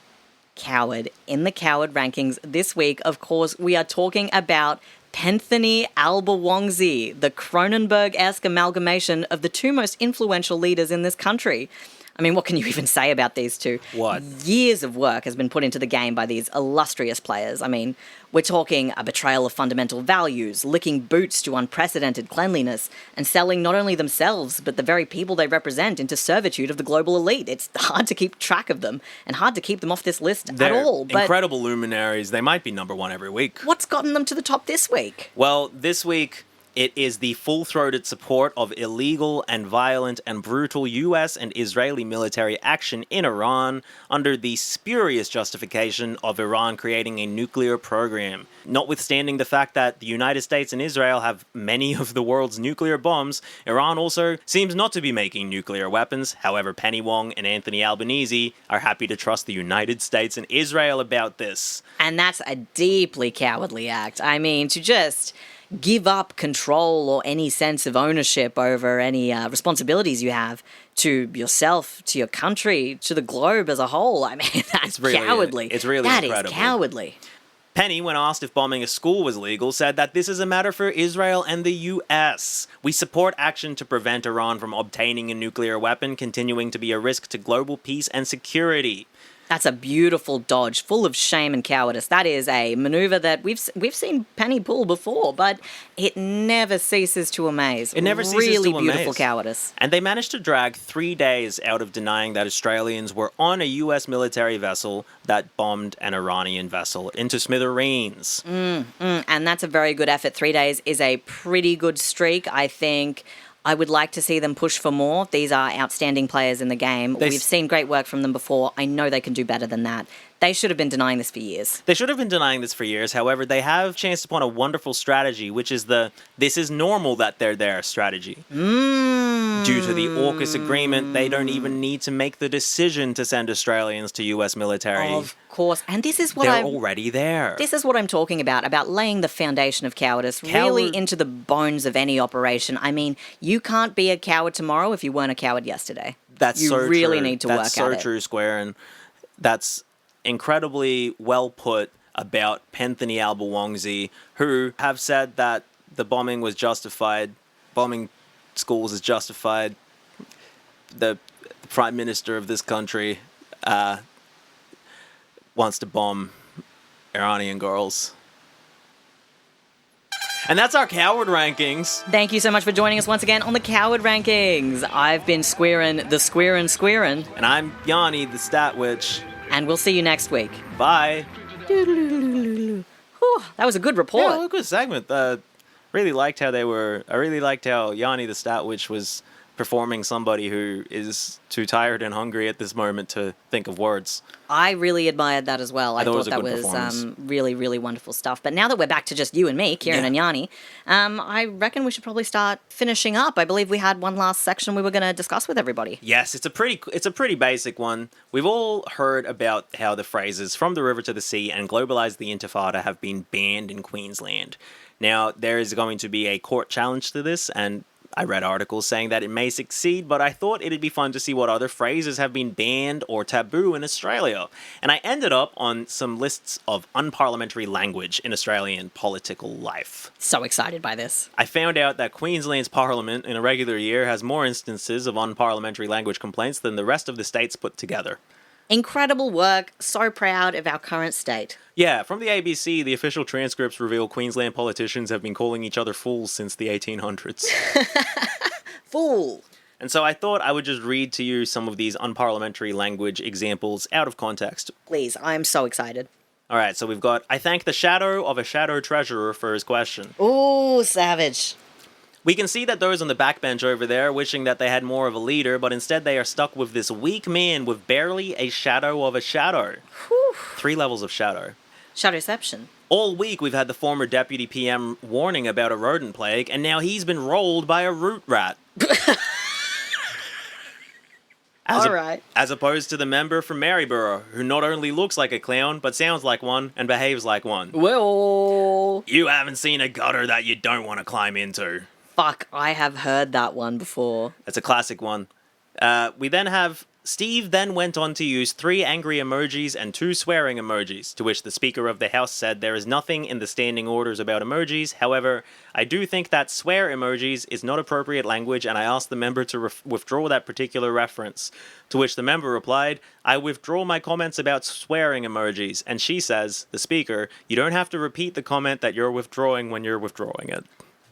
coward in the coward rankings this week. Of course, we are talking about Penthony Alba-Wongzi, the Cronenberg-esque amalgamation of the two most influential leaders in this country. I mean, what can you even say about these two? What? Years of work has been put into the game by these illustrious players. I mean, we're talking a betrayal of fundamental values, licking boots to unprecedented cleanliness, and selling not only themselves, but the very people they represent into servitude of the global elite. It's hard to keep track of them, and hard to keep them off this list at all. They're incredible luminaries. They might be number one every week. What's gotten them to the top this week? Well, this week, it is the full-throated support of illegal and violent and brutal US and Israeli military action in Iran under the spurious justification of Iran creating a nuclear program. Notwithstanding the fact that the United States and Israel have many of the world's nuclear bombs, Iran also seems not to be making nuclear weapons. However, Penny Wong and Anthony Albanese are happy to trust the United States and Israel about this. And that's a deeply cowardly act. I mean, to just give up control or any sense of ownership over any responsibilities you have to yourself, to your country, to the globe as a whole. I mean, that's cowardly. It's really incredible. incredible. That is cowardly. Penny, when asked if bombing a school was legal, said that this is a matter for Israel and the US. We support action to prevent Iran from obtaining a nuclear weapon, continuing to be a risk to global peace and security. That's a beautiful dodge, full of shame and cowardice. That is a maneuver that we've seen Penny pull before, but it never ceases to amaze. It never ceases really to beautiful amaze. cowardice. And they managed to drag 3 days out of denying that Australians were on a US military vessel that bombed an Iranian vessel into smithereens. And that's a very good effort. 3 days is a pretty good streak. I think I would like to see them push for more. These are outstanding players in the game. We've seen great work from them before. I know they can do better than that. They should have been denying this for years. They should have been denying this for years. However, they have chanced upon a wonderful strategy, which is the "this is normal that they're there" strategy. Due to the AUKUS agreement, they don't even need to make the decision to send Australians to US military. Of course. And this is what They're already there. This is what I'm talking about laying the foundation of cowardice really into the bones of any operation. I mean, you can't be a coward tomorrow if you weren't a coward yesterday. That's so true. You really true. need to work That's at so it. true, Square, and that's incredibly well put about Penthony Alba-Wongzi, who have said that the bombing was justified, bombing schools is justified. The Prime Minister of this country wants to bomb Iranian girls. And that's our coward rankings. Thank you so much for joining us once again on the Coward Rankings. I've been Squarin', the Squarin'. And I'm Yani, the Stat Witch. And we'll see you next week. Bye. Whew, that was a good report. Yeah, a good segment. I really liked how Yani, the Stat Witch, was performing somebody who is too tired and hungry at this moment to think of words. I really admired that as well. I thought that was really, really wonderful stuff. But now that we're back to just you and me, Ciaran and Yani, I reckon we should probably start finishing up. I believe we had one last section we were going to discuss with everybody. Yes, it's a pretty basic one. We've all heard about how the phrases "from the river to the sea" and "globalize the intifada" have been banned in Queensland. Now, there is going to be a court challenge to this, and I read articles saying that it may succeed, but I thought it'd be fun to see what other phrases have been banned or taboo in Australia. And I ended up on some lists of unparliamentary language in Australian political life. So excited by this. I found out that Queensland's parliament in a regular year has more instances of unparliamentary language complaints than the rest of the states put together. Incredible work. So proud of our current state. Yeah, from the ABC, the official transcripts reveal Queensland politicians have been calling each other fools since the 1800s. Fool. And so I thought I would just read to you some of these unparliamentary language examples out of context. Please, I'm so excited. All right, so we've got, "I thank the shadow of a shadow treasurer for his question." Ooh, savage. We can see that those on the backbench over there wishing that they had more of a leader, but instead they are stuck with this weak man with barely a shadow of a shadow. Whew. 3 levels of shadow. Shadowception. All week we've had the former deputy PM warning about a rodent plague, and now he's been rolled by a root rat. As opposed to the member from Maryborough, who not only looks like a clown, but sounds like one and behaves like one. Well, you haven't seen a gutter that you don't want to climb into. Fuck, I have heard that one before. That's a classic one. We then have Steve then went on to use 3 angry emojis and 2 swearing emojis, to which the Speaker of the House said there is nothing in the standing orders about emojis. However, I do think that swear emojis is not appropriate language, and I asked the member to withdraw that particular reference. To which the member replied, I withdraw my comments about swearing emojis. And she says, the Speaker, you don't have to repeat the comment that you're withdrawing when you're withdrawing it.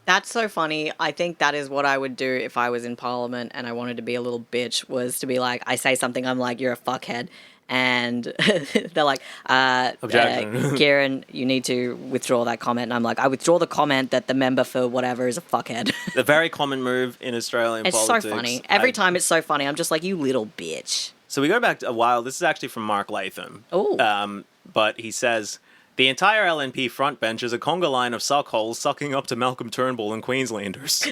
That's so funny. I think that is what I would do if I was in Parliament and I wanted to be a little bitch, was to be like, I say something, I'm like, you're a fuckhead. And they're like, Objection. Ciaran, you need to withdraw that comment. And I'm like, I withdraw the comment that the member for whatever is a fuckhead. A very common move in Australian It's politics. so funny. Every time it's so funny. I'm just like, you little bitch. So we go back to a while. This is actually from Mark Latham. Oh. But he says, the entire LNP front bench is a conga line of suckholes sucking up to Malcolm Turnbull and Queenslanders.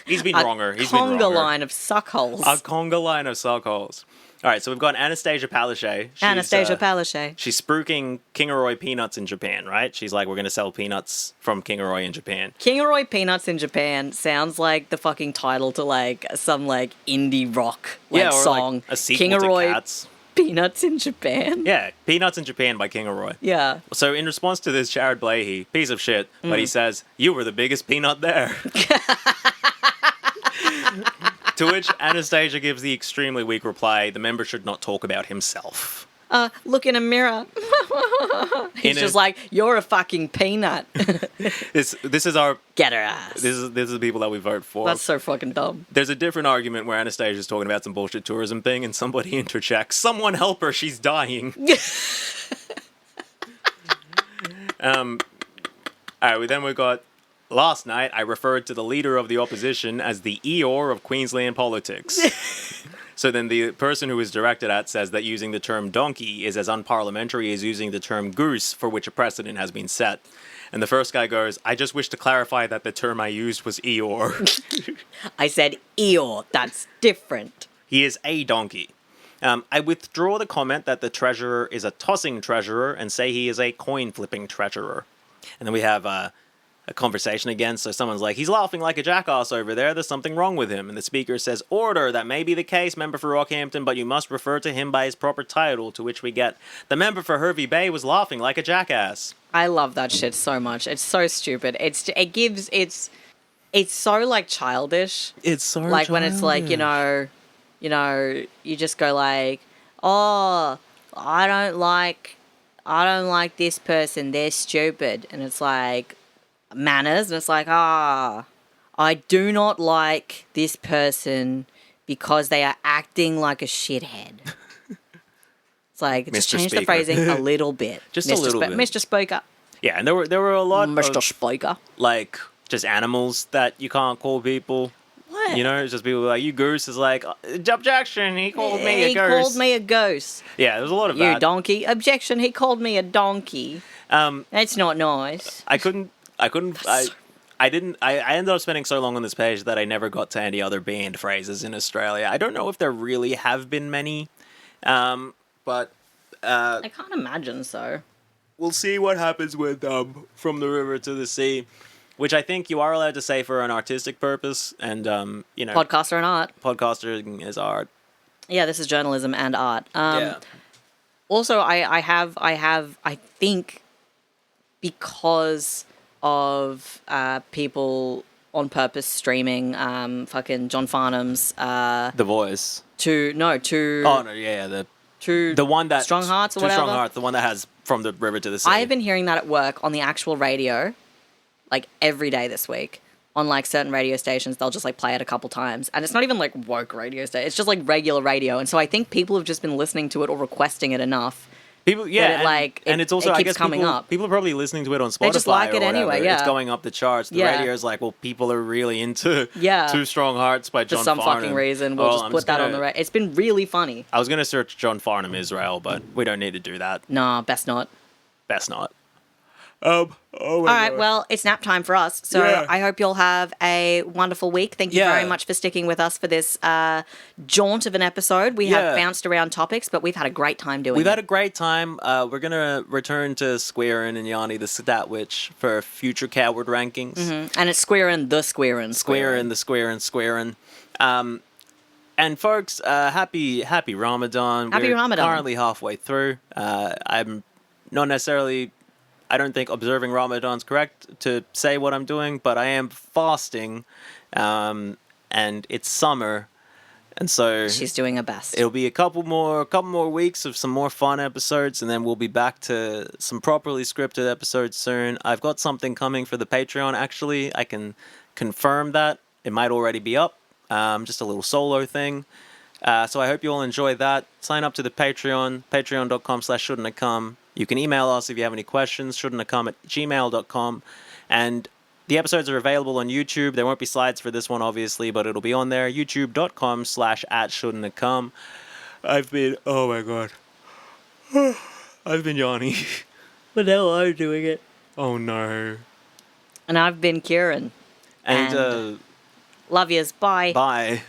He's been wronger. He's been wronger. Conga line of suckholes. A conga line of suckholes. All right, so we've got Anastasia Palaszczuk. Anastasia Palaszczuk. She's spruiking Kingaroy peanuts in Japan, right? She's like, we're going to sell peanuts from Kingaroy in Japan. Kingaroy Peanuts in Japan sounds like the fucking title to like some like indie rock or song. like a sequel Kingaroy to Cats. Peanuts in Japan. Yeah, Peanuts in Japan by Kingaroy. Yeah. So in response to this, Jared Blahey, piece of shit, but he says, you were the biggest peanut there. To which Anastasia gives the extremely weak reply, the member should not talk about himself. Look in a mirror. He's just like, you're a fucking peanut. This is our... Get her ass. This is the people that we vote for. That's so fucking dumb. There's a different argument where Anastasia's talking about some bullshit tourism thing and somebody interjects, someone help her, she's dying. All right, then we got... Last night, I referred to the leader of the opposition as the Eeyore of Queensland politics. So then the person who was directed at says that using the term donkey is as unparliamentary as using the term goose, for which a precedent has been set. And the first guy goes, I just wish to clarify that the term I used was Eeyore. I said Eeyore, that's different. He is a donkey. I withdraw the comment that the treasurer is a tossing treasurer and say he is a coin-flipping treasurer. And then we have... a conversation again, so someone's like, he's laughing like a jackass over there, there's something wrong with him. And the speaker says, order, that may be the case, member for Rockhampton, but you must refer to him by his proper title, to which we get, the member for Hervey Bay was laughing like a jackass. I love that shit so much. It's so stupid. It's so like childish. It's so like childish. When it's like, you know, you just go like, oh, I don't like this person, they're stupid. And it's like, manners, and it's like, I do not like this person because they are acting like a shithead. It's like, just change the phrasing a little bit. Just Mr. a little bit. Mr. Speaker. Yeah, and there were a lot Mr. of, Speaker. like, just animals that you can't call people. What? You know, it's just people like, you goose is like, objection, he called me a goose. He called me a goose. Yeah, there's a lot of you that. You donkey. Objection, he called me a donkey. That's not nice. I ended up spending so long on this page that I never got to any other banned phrases in Australia. I don't know if there really have been many, but... I can't imagine so. We'll see what happens with From the River to the Sea, which I think you are allowed to say for an artistic purpose, and, you know... Podcaster and art. Podcasting is art. Yeah, this is journalism and art. Yeah. Also, I think, because... of people on purpose streaming fucking John Farnham's The Voice. The one that Strong Hearts or whatever. Strong Hearts, the one that has From the River to the Sea. I've been hearing that at work on the actual radio, like every day this week. On like certain radio stations, they'll just like play it a couple times, and it's not even like woke radio station. It's just like regular radio, and so I think people have just been listening to it or requesting it enough. People, yeah, and it's also, it I keeps guess coming up. People are probably listening to it on Spotify. They just like it anyway. Yeah, it's going up the charts. The radio is like, well, people are really into Two Strong Hearts by John Farnham. For some fucking reason, we'll just put that on the radio. It's been really funny. I was going to search John Farnham Israel, but we don't need to do that. Nah, best not. Best not. Oh All right, well, it's nap time for us. So Yeah. I hope you'll have a wonderful week. Thank you Yeah. very much for sticking with us for this jaunt of an episode. We have bounced around topics, but we've had a great time doing We've it. had a great time. We're going to return to Ciaran and Yani, the Stat Witch, for future coward rankings. And it's Ciaran the Ciaran. Ciaran the Ciaran. And folks, happy Ramadan. Happy We're Ramadan. currently halfway through. I'm not necessarily, I don't think observing Ramadan's correct to say what I'm doing, but I am fasting, and it's summer, and so she's doing her best. It'll be a couple more weeks of some more fun episodes, and then we'll be back to some properly scripted episodes soon. I've got something coming for the Patreon. Actually, I can confirm that it might already be up. Just a little solo thing. So I hope you all enjoy that. Sign up to the Patreon, patreon.com/shouldntacome. You can email us if you have any questions, shouldntacome@gmail.com. And the episodes are available on YouTube. There won't be slides for this one, obviously, but it'll be on there. youtube.com/@shouldntacome. I've been, oh my god. I've been Yani. But now I'm doing it. Oh no. And I've been Ciaran. And love yous. Bye. Bye.